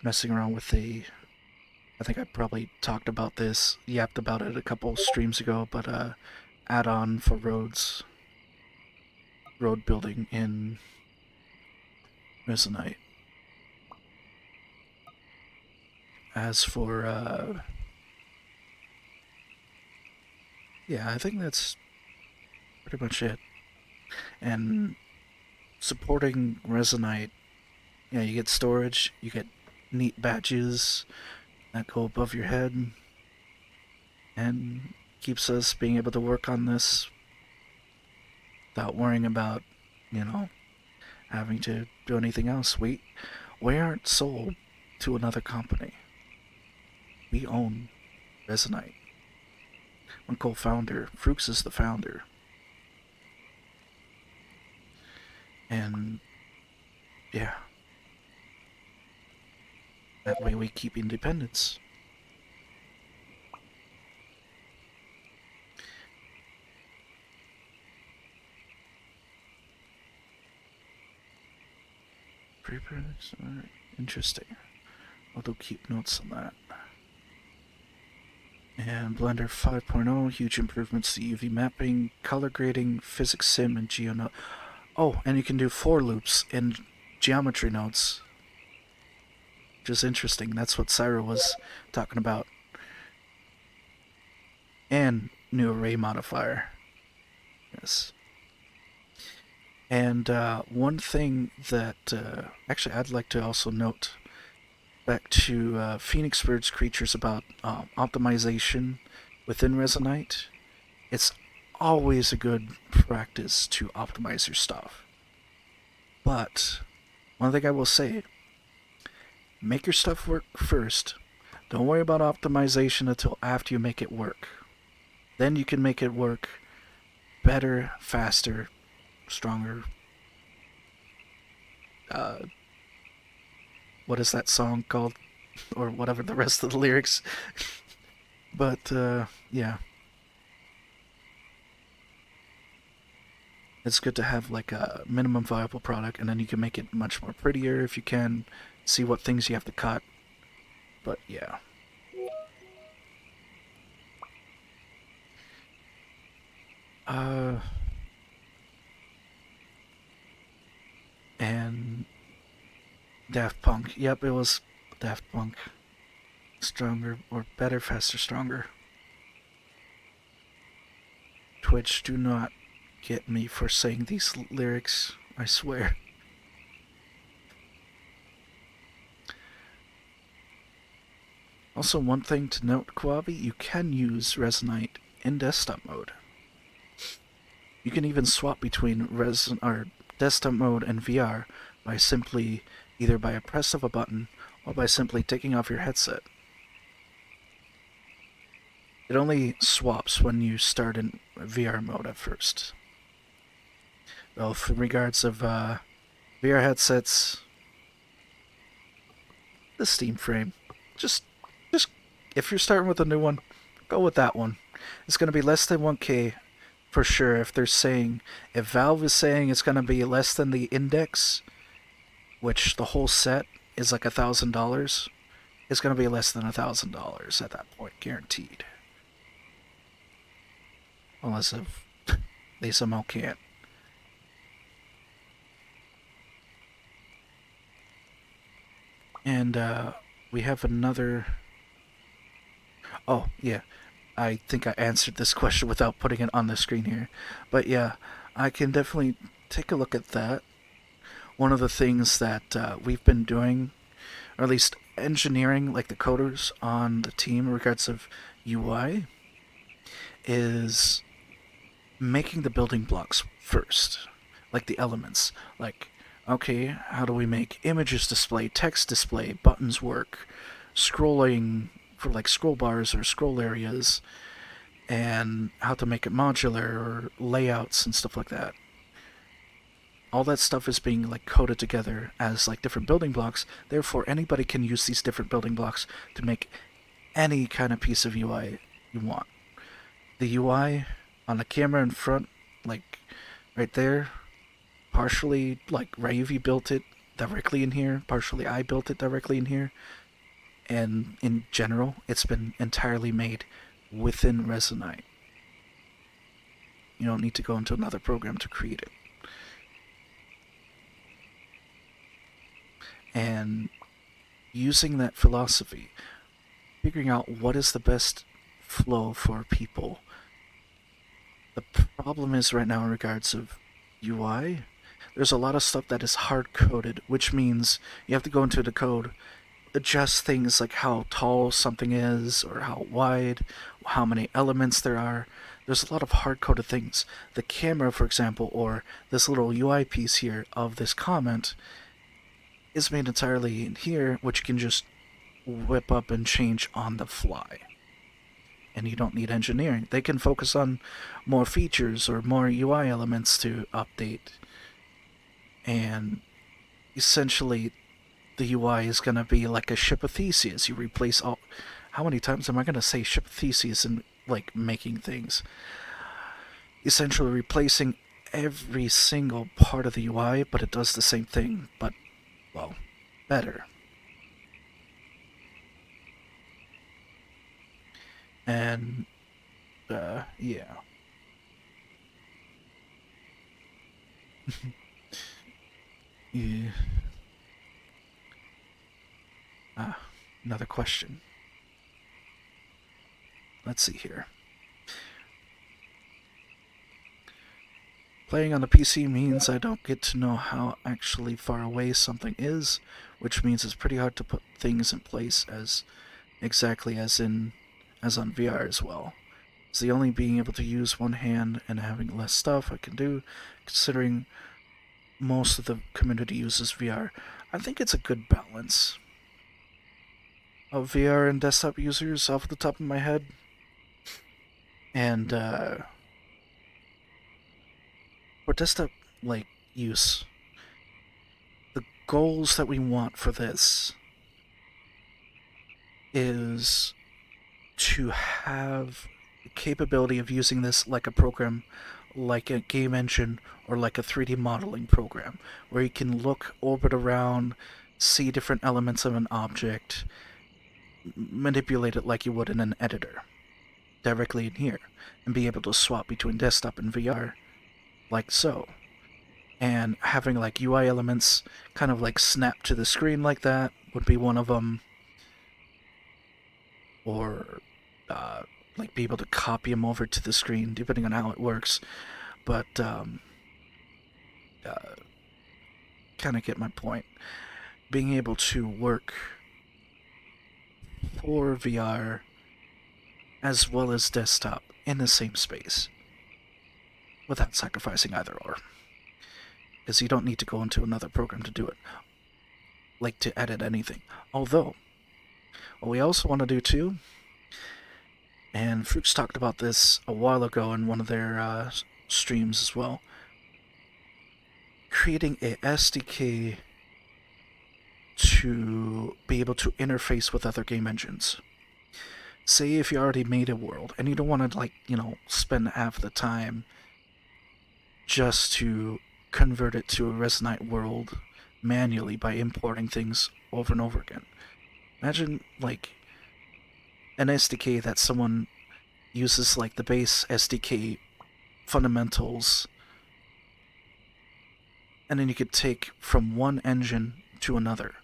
messing around with I think I probably talked about this, yapped about it a couple streams ago, but add-on for road building in Resonite. As for, yeah, I think that's pretty much it. And supporting Resonite, you get storage, you get neat badges that go above your head, and keeps us being able to work on this without worrying about, you know, having to do anything else. We aren't sold to another company. We own Resonite. One co-founder, Fruix is the founder. And yeah, that way we keep independence. Pre-products are interesting. I'll do keep notes on that. And Blender 5.0, huge improvements to UV mapping, color grading, physics sim, and GeoNode. Oh, and you can do for loops in geometry nodes, which is interesting. That's what Syra was talking about. And new array modifier. Yes. And one thing that actually I'd like to also note back to Phoenix Bird's creatures about optimization within Resonite. It's always a good practice to optimize your stuff. But one thing I will say, make your stuff work first. Don't worry about optimization until after you make it work. Then you can make it work better, faster, stronger. What is that song called? Or whatever the rest of the lyrics. But yeah. It's good to have like a minimum viable product, and then you can make it much more prettier if you can. See what things you have to cut. But yeah. And Daft Punk. Yep, it was Daft Punk. Stronger or better, faster, stronger. Twitch, do not get me for saying these lyrics, I swear. Also, one thing to note, Kwabi, you can use Resonite in desktop mode. You can even swap between desktop mode and VR by simply either by a press of a button or by simply taking off your headset. It only swaps when you start in VR mode at first. Both in regards of VR headsets, the Steam frame, just if you're starting with a new one, go with that one. It's going to be less than 1K for sure. If Valve is saying it's going to be less than the Index, which the whole set is like $1,000, it's going to be less than $1,000 at that point, guaranteed. Unless if they somehow can't. And we have another. Oh, yeah. I think I answered this question without putting it on the screen here. But yeah, I can definitely take a look at that. One of the things that we've been doing, or at least engineering, like the coders on the team in regards of UI, is making the building blocks first, like the elements. Like, okay, how do we make images display, text display, buttons work, scrolling for like scroll bars or scroll areas, and how to make it modular or layouts and stuff like that. All that stuff is being like coded together as like different building blocks. Therefore, anybody can use these different building blocks to make any kind of piece of UI you want. The UI on the camera in front, like right there, partially like Ryuvi built it directly in here, partially I built it directly in here, and in general, it's been entirely made within Resonite. You don't need to go into another program to create it. And using that philosophy, figuring out what is the best flow for people. The problem is right now in regards of UI, there's a lot of stuff that is hard coded, which means you have to go into the code, adjust things like how tall something is or how wide, how many elements there are. There's a lot of hard coded things. The camera, for example, or this little UI piece here of this comment is made entirely in here, which you can just whip up and change on the fly. And you don't need engineering. They can focus on more features or more UI elements to update. And essentially, the UI is going to be like a ship of Theseus. You replace all. How many times am I going to say ship of Theseus in like making things? Essentially, replacing every single part of the UI, but it does the same thing, but, well, better. And, yeah. Yeah. Ah, another question. Let's see here. Playing on the PC means I don't get to know how actually far away something is, which means it's pretty hard to put things in place as exactly as on VR as well. It's the only being able to use one hand and having less stuff I can do, considering most of the community uses VR. I think it's a good balance of VR and desktop users off the top of my head. And for desktop like use, the goals that we want for this is to have the capability of using this like a program, like a game engine or like a 3D modeling program, where you can look, orbit around, see different elements of an object, manipulate it like you would in an editor directly in here, and be able to swap between desktop and VR like so. And having like UI elements kind of like snap to the screen like that would be one of them. Or like be able to copy them over to the screen, depending on how it works. But kind of get my point. Being able to work for VR as well as desktop in the same space without sacrificing either or. Because you don't need to go into another program to do it, like to edit anything. Although, what we also want to do too, and Fruits talked about this a while ago in one of their streams as well, creating a SDK to be able to interface with other game engines. Say if you already made a world and you don't want to, like, spend half the time just to convert it to a Resonite world manually by importing things over and over again. Imagine, like, an SDK that someone uses, like, the base SDK fundamentals, and then you could take from one engine to another,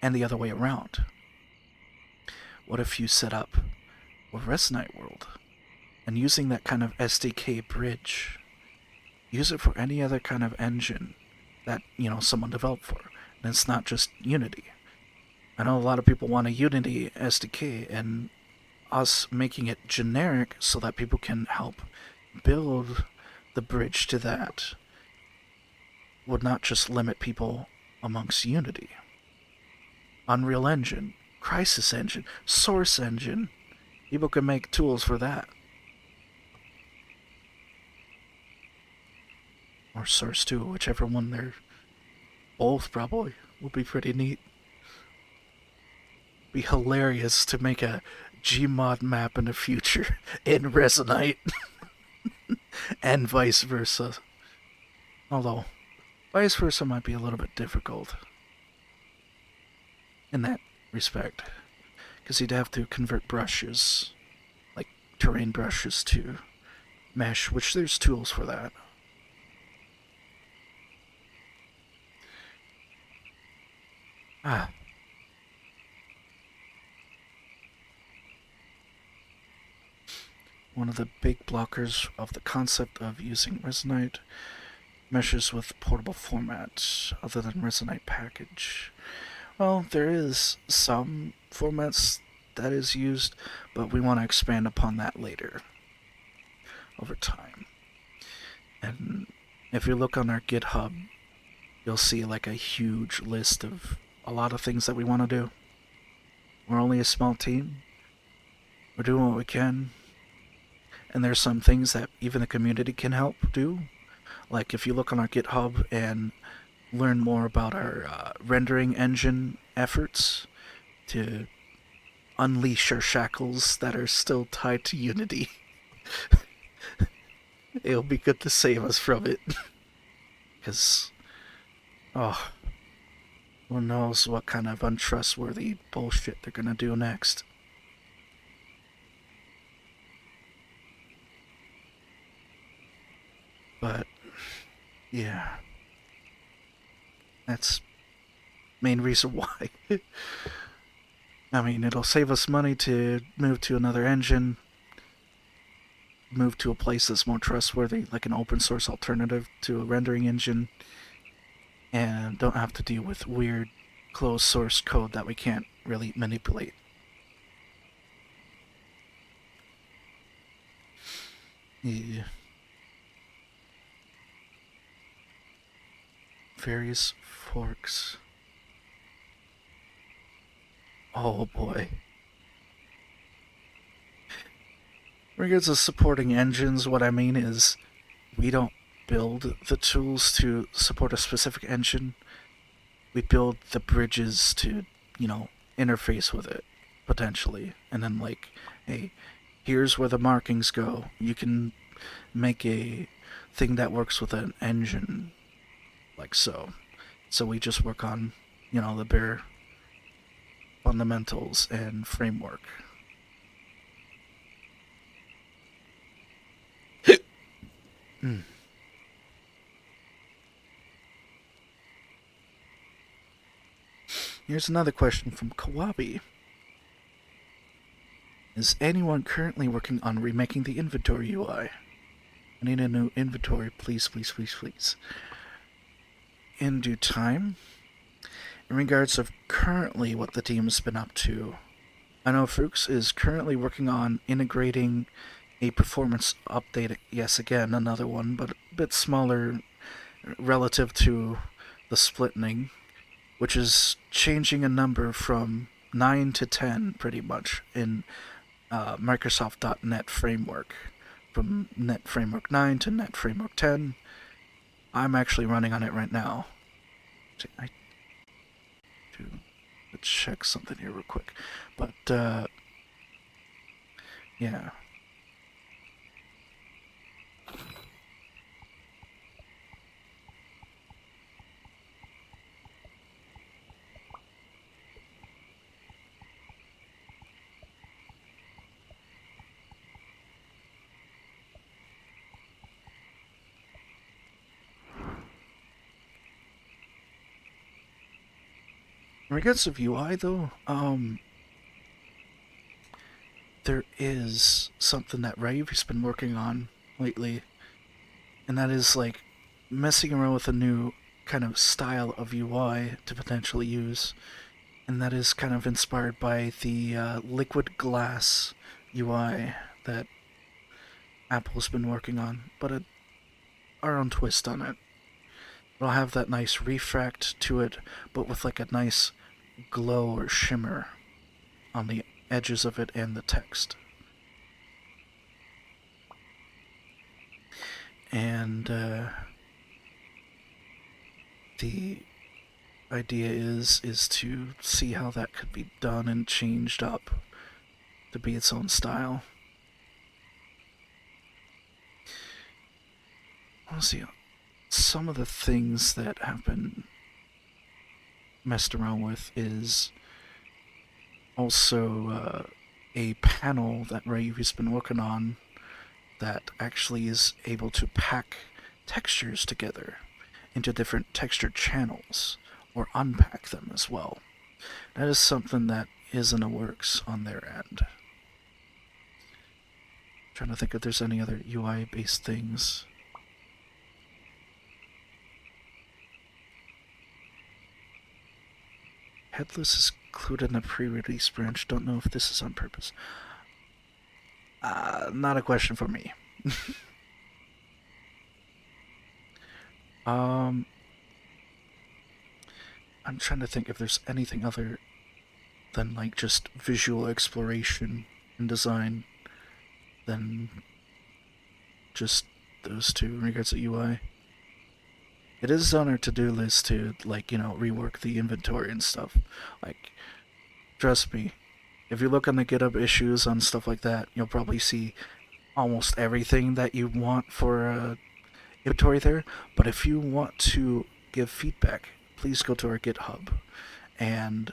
and the other way around. What if you set up a Resonite world, and using that kind of SDK bridge, use it for any other kind of engine that, someone developed for. And it's not just Unity. I know a lot of people want a Unity SDK, and us making it generic so that people can help build the bridge to that would not just limit people amongst Unity. Unreal Engine, Crisis Engine, Source Engine, people can make tools for that. Or Source 2, whichever one they're... Both, probably. Would be pretty neat. Be hilarious to make a Gmod map in the future in Resonite. And vice versa. Although, vice versa might be a little bit difficult in that respect. Because you'd have to convert brushes, like terrain brushes, to mesh, which there's tools for that. Ah. One of the big blockers of the concept of using Resonite meshes with portable formats other than Resonite package. Well, there is some formats that is used, but we want to expand upon that later over time. And if you look on our GitHub, you'll see like a huge list of a lot of things that we want to do. We're only a small team. We're doing what we can. And there's some things that even the community can help do. Like if you look on our GitHub and learn more about our rendering engine efforts to unleash our shackles that are still tied to Unity. It'll be good to save us from it. Because, oh, who knows what kind of untrustworthy bullshit they're gonna do next. But, yeah. That's main reason why. I mean, it'll save us money to move to another engine, move to a place that's more trustworthy, like an open source alternative to a rendering engine, and don't have to deal with weird closed source code that we can't really manipulate. Yeah. Various forks. Oh boy. In regards to supporting engines, what I mean is we don't build the tools to support a specific engine. We build the bridges to, interface with it, potentially. And then, like, hey, here's where the markings go. You can make a thing that works with an engine, like so. So we just work on, the bare fundamentals and framework. Mm. Here's another question from Kawabi. Is anyone currently working on remaking the inventory UI? I need a new inventory, please, please, please, please. In due time. In regards of currently what the team's been up to, I know Fuchs is currently working on integrating a performance update. Yes, again, another one, but a bit smaller relative to the splitting, which is changing a number from 9 to 10 pretty much in Microsoft.NET Framework. From Net Framework 9 to Net Framework 10. I'm actually running on it right now. I do let's check something here real quick. But, yeah. In regards of UI, though, there is something that Ravi's been working on lately, and that is, like, messing around with a new kind of style of UI to potentially use, and that is kind of inspired by the liquid glass UI that Apple's been working on. But our own twist on it. It'll have that nice refract to it, but with like a nice glow or shimmer on the edges of it and the text. And the idea is to see how that could be done and changed up to be its own style. I want to see some of the things that have been messed around with is also a panel that Rayu's been working on that actually is able to pack textures together into different texture channels or unpack them as well. That is something that is in the works on their end. Trying to think if there's any other UI based things. Headless is included in the pre-release branch. Don't know if this is on purpose. Not a question for me. I'm trying to think if there's anything other than like just visual exploration and design than just those two in regards to UI. It is on our to-do list to like, rework the inventory and stuff. Like, trust me, if you look on the GitHub issues on stuff like that, you'll probably see almost everything that you want for inventory there. But if you want to give feedback, please go to our GitHub and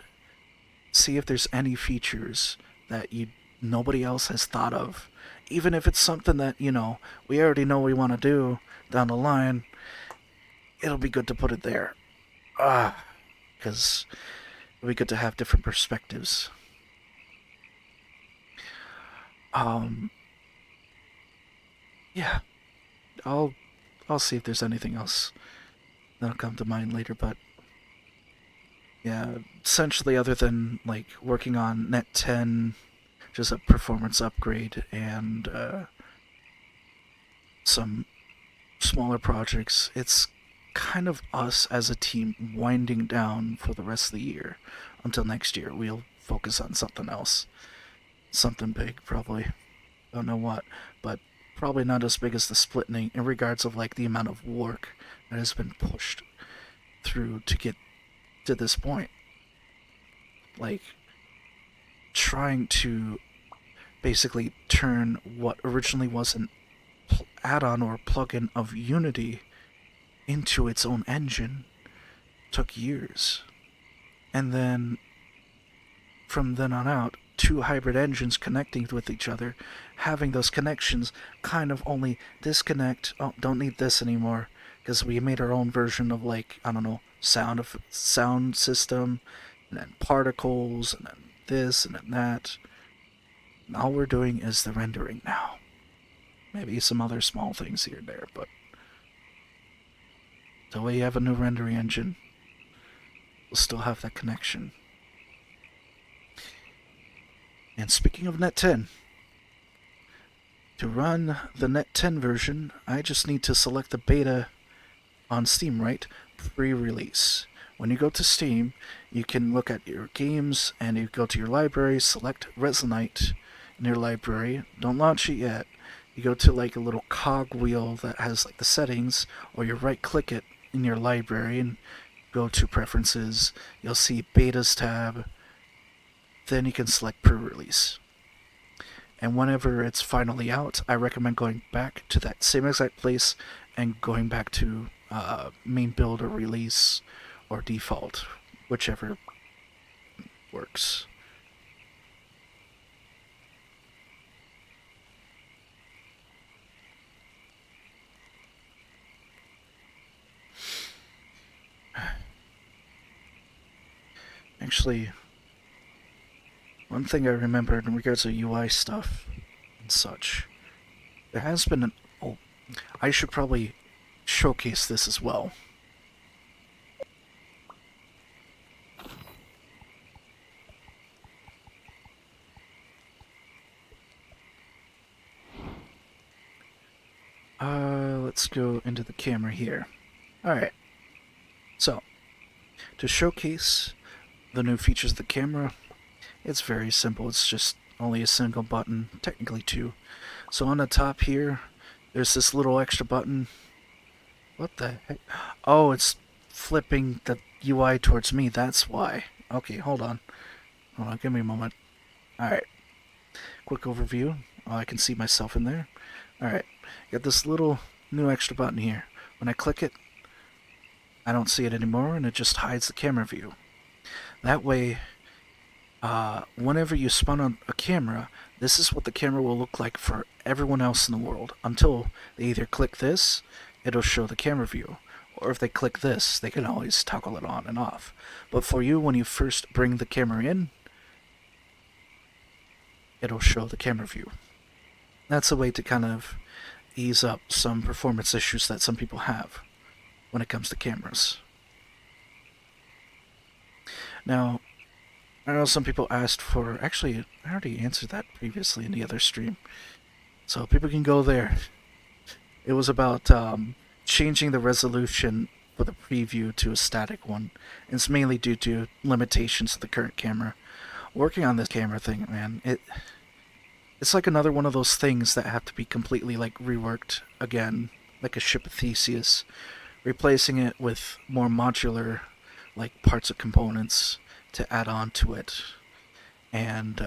see if there's any features that nobody else has thought of. Even if it's something that, we already know we want to do down the line, it'll be good to put it there. Because it'll be good to have different perspectives. Yeah. I'll see if there's anything else that'll come to mind later, but yeah, essentially other than like working on Net 10, just a performance upgrade and some smaller projects, it's kind of us as a team winding down for the rest of the year. Until next year, we'll focus on something else. Something big, probably. Don't know what, but probably not as big as the splitting in regards of like the amount of work that has been pushed through to get to this point. Like, trying to basically turn what originally was an add-on or plugin of Unity into its own engine took years. And then from then on out, two hybrid engines connecting with each other, having those connections kind of only disconnect. Oh, don't need this anymore because we made our own version of like, I don't know, sound system, and then particles, and then this and then that. And all we're doing is the rendering now. Maybe some other small things here and there, but the way you have a new rendering engine, we'll still have that connection. And speaking of Net 10, to run the Net 10 version, I just need to select the beta on Steam, right? Pre-release. When you go to Steam, you can look at your games and you go to your library, select Resonite in your library. Don't launch it yet. You go to like a little cog wheel that has like the settings, or you right click it in your library and go to preferences. You'll see betas tab. Then you can select pre-release. And whenever it's finally out, I recommend going back to that same exact place and going back to main build or release or default, whichever works. Actually, one thing I remembered in regards to UI stuff and such, there has been an... Oh, I should probably showcase this as well. Let's let's go into the camera here. Alright, so to showcase the new features of the camera, it's very simple. It's just only a single button, technically two. So on the top here, there's this little extra button. What the heck? Oh, it's flipping the UI towards me, that's why. Okay, hold on. Hold on, give me a moment. Alright, quick overview. Oh, I can see myself in there. Alright, got this little new extra button here. When I click it, I don't see it anymore, and it just hides the camera view. That way, whenever you spawn on a camera, this is what the camera will look like for everyone else in the world. Until they either click this, it'll show the camera view. Or if they click this, they can always toggle it on and off. But for you, when you first bring the camera in, it'll show the camera view. That's a way to kind of ease up some performance issues that some people have when it comes to cameras. Now, I know some people asked for... Actually, I already answered that previously in the other stream. So people can go there. It was about changing the resolution for the preview to a static one. And it's mainly due to limitations of the current camera. Working on this camera thing, man, it's like another one of those things that have to be completely reworked again, like a ship of Theseus, replacing it with more modular parts of components to add on to it, and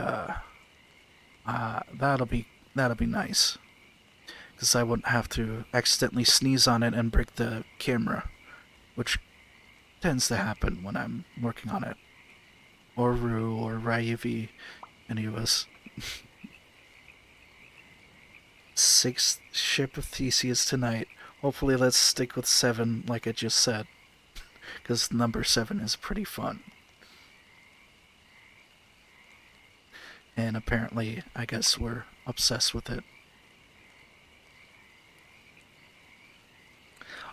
that'll be nice, because I wouldn't have to accidentally sneeze on it and break the camera, which tends to happen when I'm working on it, or Rue or Ryuvi, any of us. Sixth ship of Theseus tonight. Hopefully let's stick with 7 like I just said, because number 7 is pretty fun. And apparently, I guess we're obsessed with it.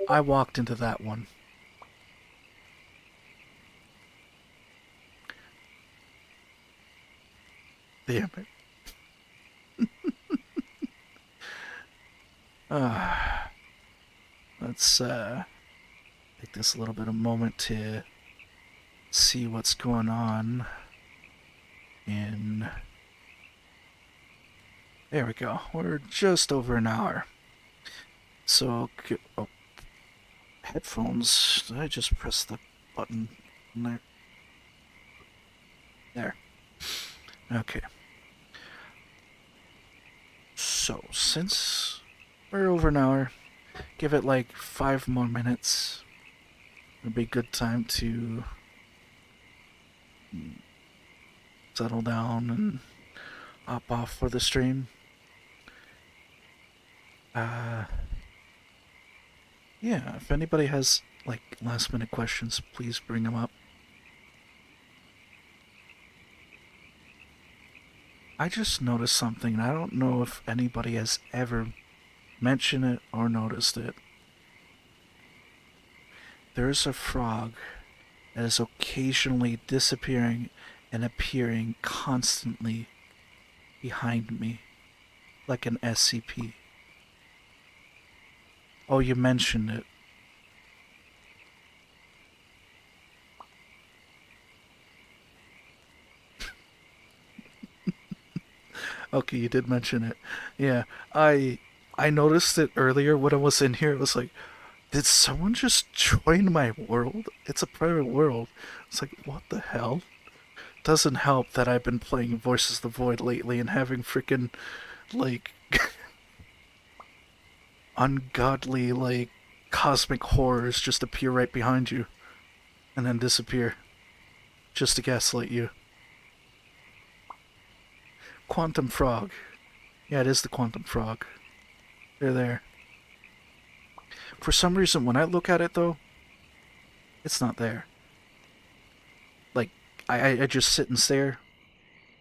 I walked into that one. Damn it. Let's take this a little bit of moment to see what's going on in... There we go. We're just over an hour. So, oh, headphones. Did I just press the button there? There. Okay. So, since we're over an hour, give it 5 more minutes. It'll be a good time to settle down and hop off for the stream. Yeah, if anybody has last minute questions, please bring them up. I just noticed something, and I don't know if anybody has ever mentioned it or noticed it. There's a frog that is occasionally disappearing and appearing constantly behind me, like an SCP. Oh, you mentioned it. Okay, you did mention it. Yeah, I noticed it earlier when I was in here. It was like, did someone just join my world? It's a private world. It's like, what the hell? Doesn't help that I've been playing Voices of the Void lately and having freaking ungodly cosmic horrors just appear right behind you and then disappear just to gaslight you. Quantum frog. Yeah, it is the quantum frog. They're there. For some reason, when I look at it though, it's not there. I just sit and stare.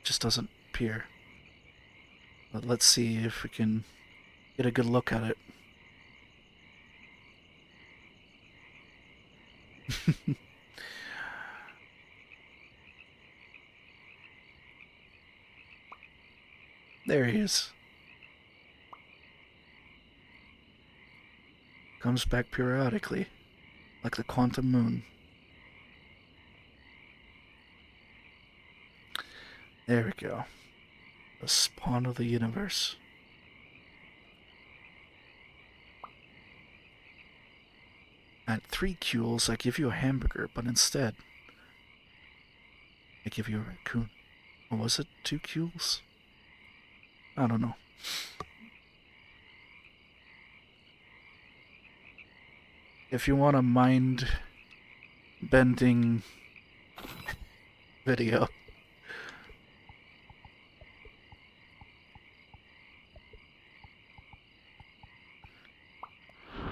It just doesn't appear. But let's see if we can get a good look at it. There he is. Comes back periodically, like the quantum moon. There we go. The spawn of the universe. At 3 cules, I give you a hamburger, but instead, I give you a raccoon. Or was it 2 cules? I don't know. If you want a mind-bending video,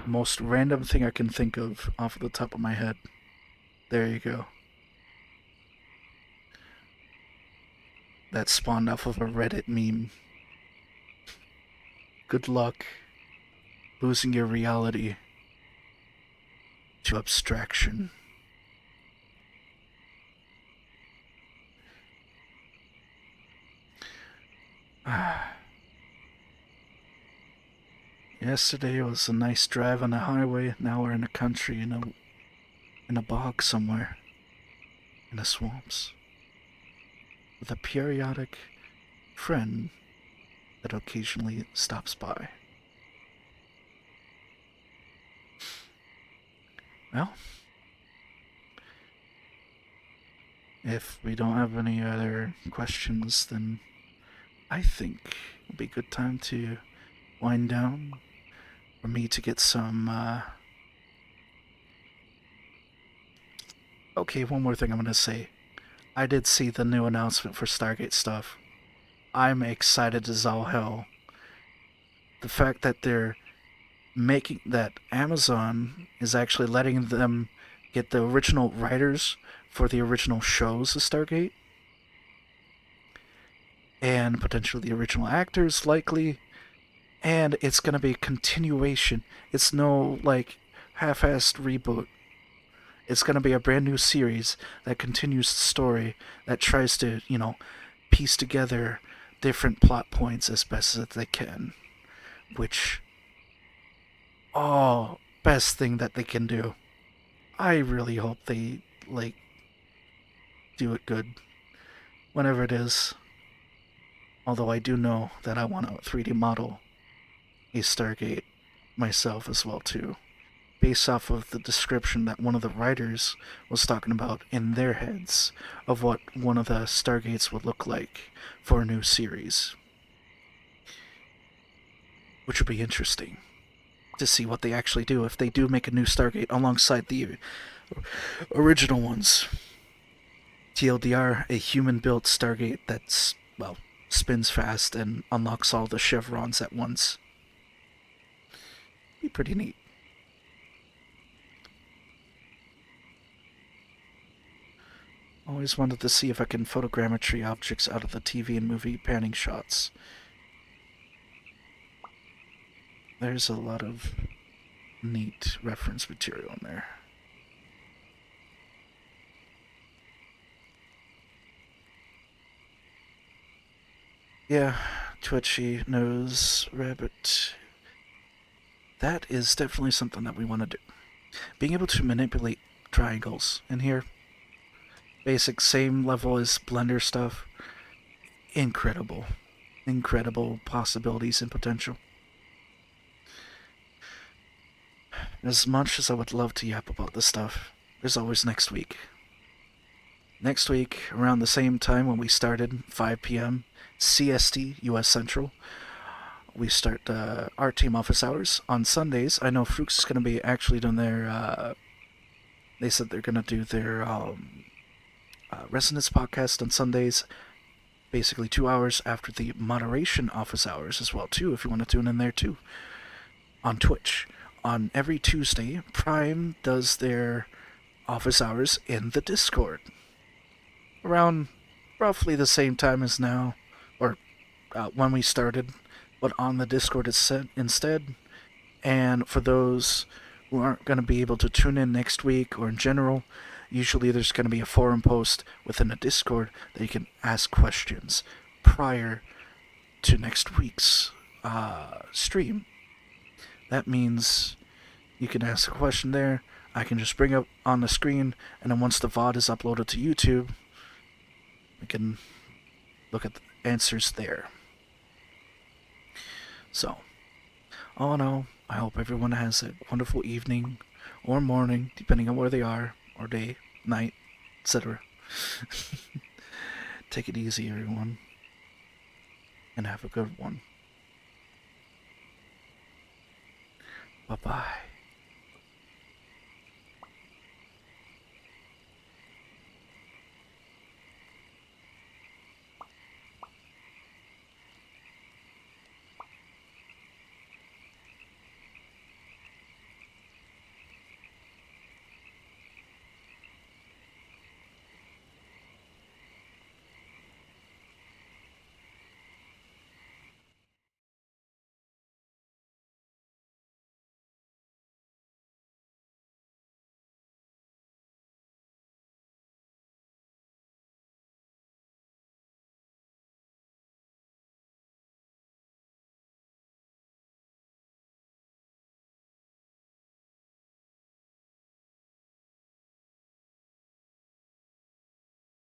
most random thing I can think of off the top of my head. There you go. That spawned off of a Reddit meme. Good luck losing your reality to abstraction. Yesterday was a nice drive on the highway. Now we're in the country, in a bog somewhere, in the swamps, with a periodic friend that occasionally stops by. Well, if we don't have any other questions, then I think it'll be a good time to wind down for me to get some. Okay, one more thing I'm gonna say. I did see the new announcement for Stargate stuff. I'm excited as all hell. The fact that they're making that Amazon is actually letting them get the original writers for the original shows of Stargate and potentially the original actors likely, and it's going to be a continuation. It's no like half-assed reboot. It's going to be a brand new series that continues the story, that tries to, piece together different plot points as best as they can, which best thing that they can do. I really hope they do it good whenever it is. Although I do know that I want to 3D model a Stargate myself as well too, based off of the description that one of the writers was talking about in their heads of what one of the Stargates would look like for a new series, which would be interesting to see what they actually do if they do make a new Stargate alongside the original ones. TLDR, a human-built Stargate that's, well, spins fast and unlocks all the chevrons at once. Be pretty neat. Always wanted to see if I can photogrammetry objects out of the TV and movie panning shots. There's a lot of neat reference material in there. Yeah, twitchy nose rabbit. That is definitely something that we want to do. Being able to manipulate triangles in here, basic same level as Blender stuff, incredible. Incredible possibilities and potential. As much as I would love to yap about this stuff, there's always next week. Next week, around the same time when we started, 5 p.m. CST, US Central, we start our team office hours on Sundays. I know Fruix is going to be actually doing their. They said they're going to do their Resonance podcast on Sundays, basically 2 hours after the moderation office hours as well too. If you want to tune in there too, on Twitch. On every Tuesday, Prime does their office hours in the Discord. Around roughly the same time as now, or when we started, but on the Discord instead. And for those who aren't going to be able to tune in next week or in general, usually there's going to be a forum post within the Discord that you can ask questions prior to next week's stream. That means You can ask a question there. I can just bring up on the screen, and then once the VOD is uploaded to YouTube, we can look at the answers there. So, all in all, I hope everyone has a wonderful evening or morning, depending on where they are, or day, night, etc. Take it easy, everyone, and have a good one. Bye bye.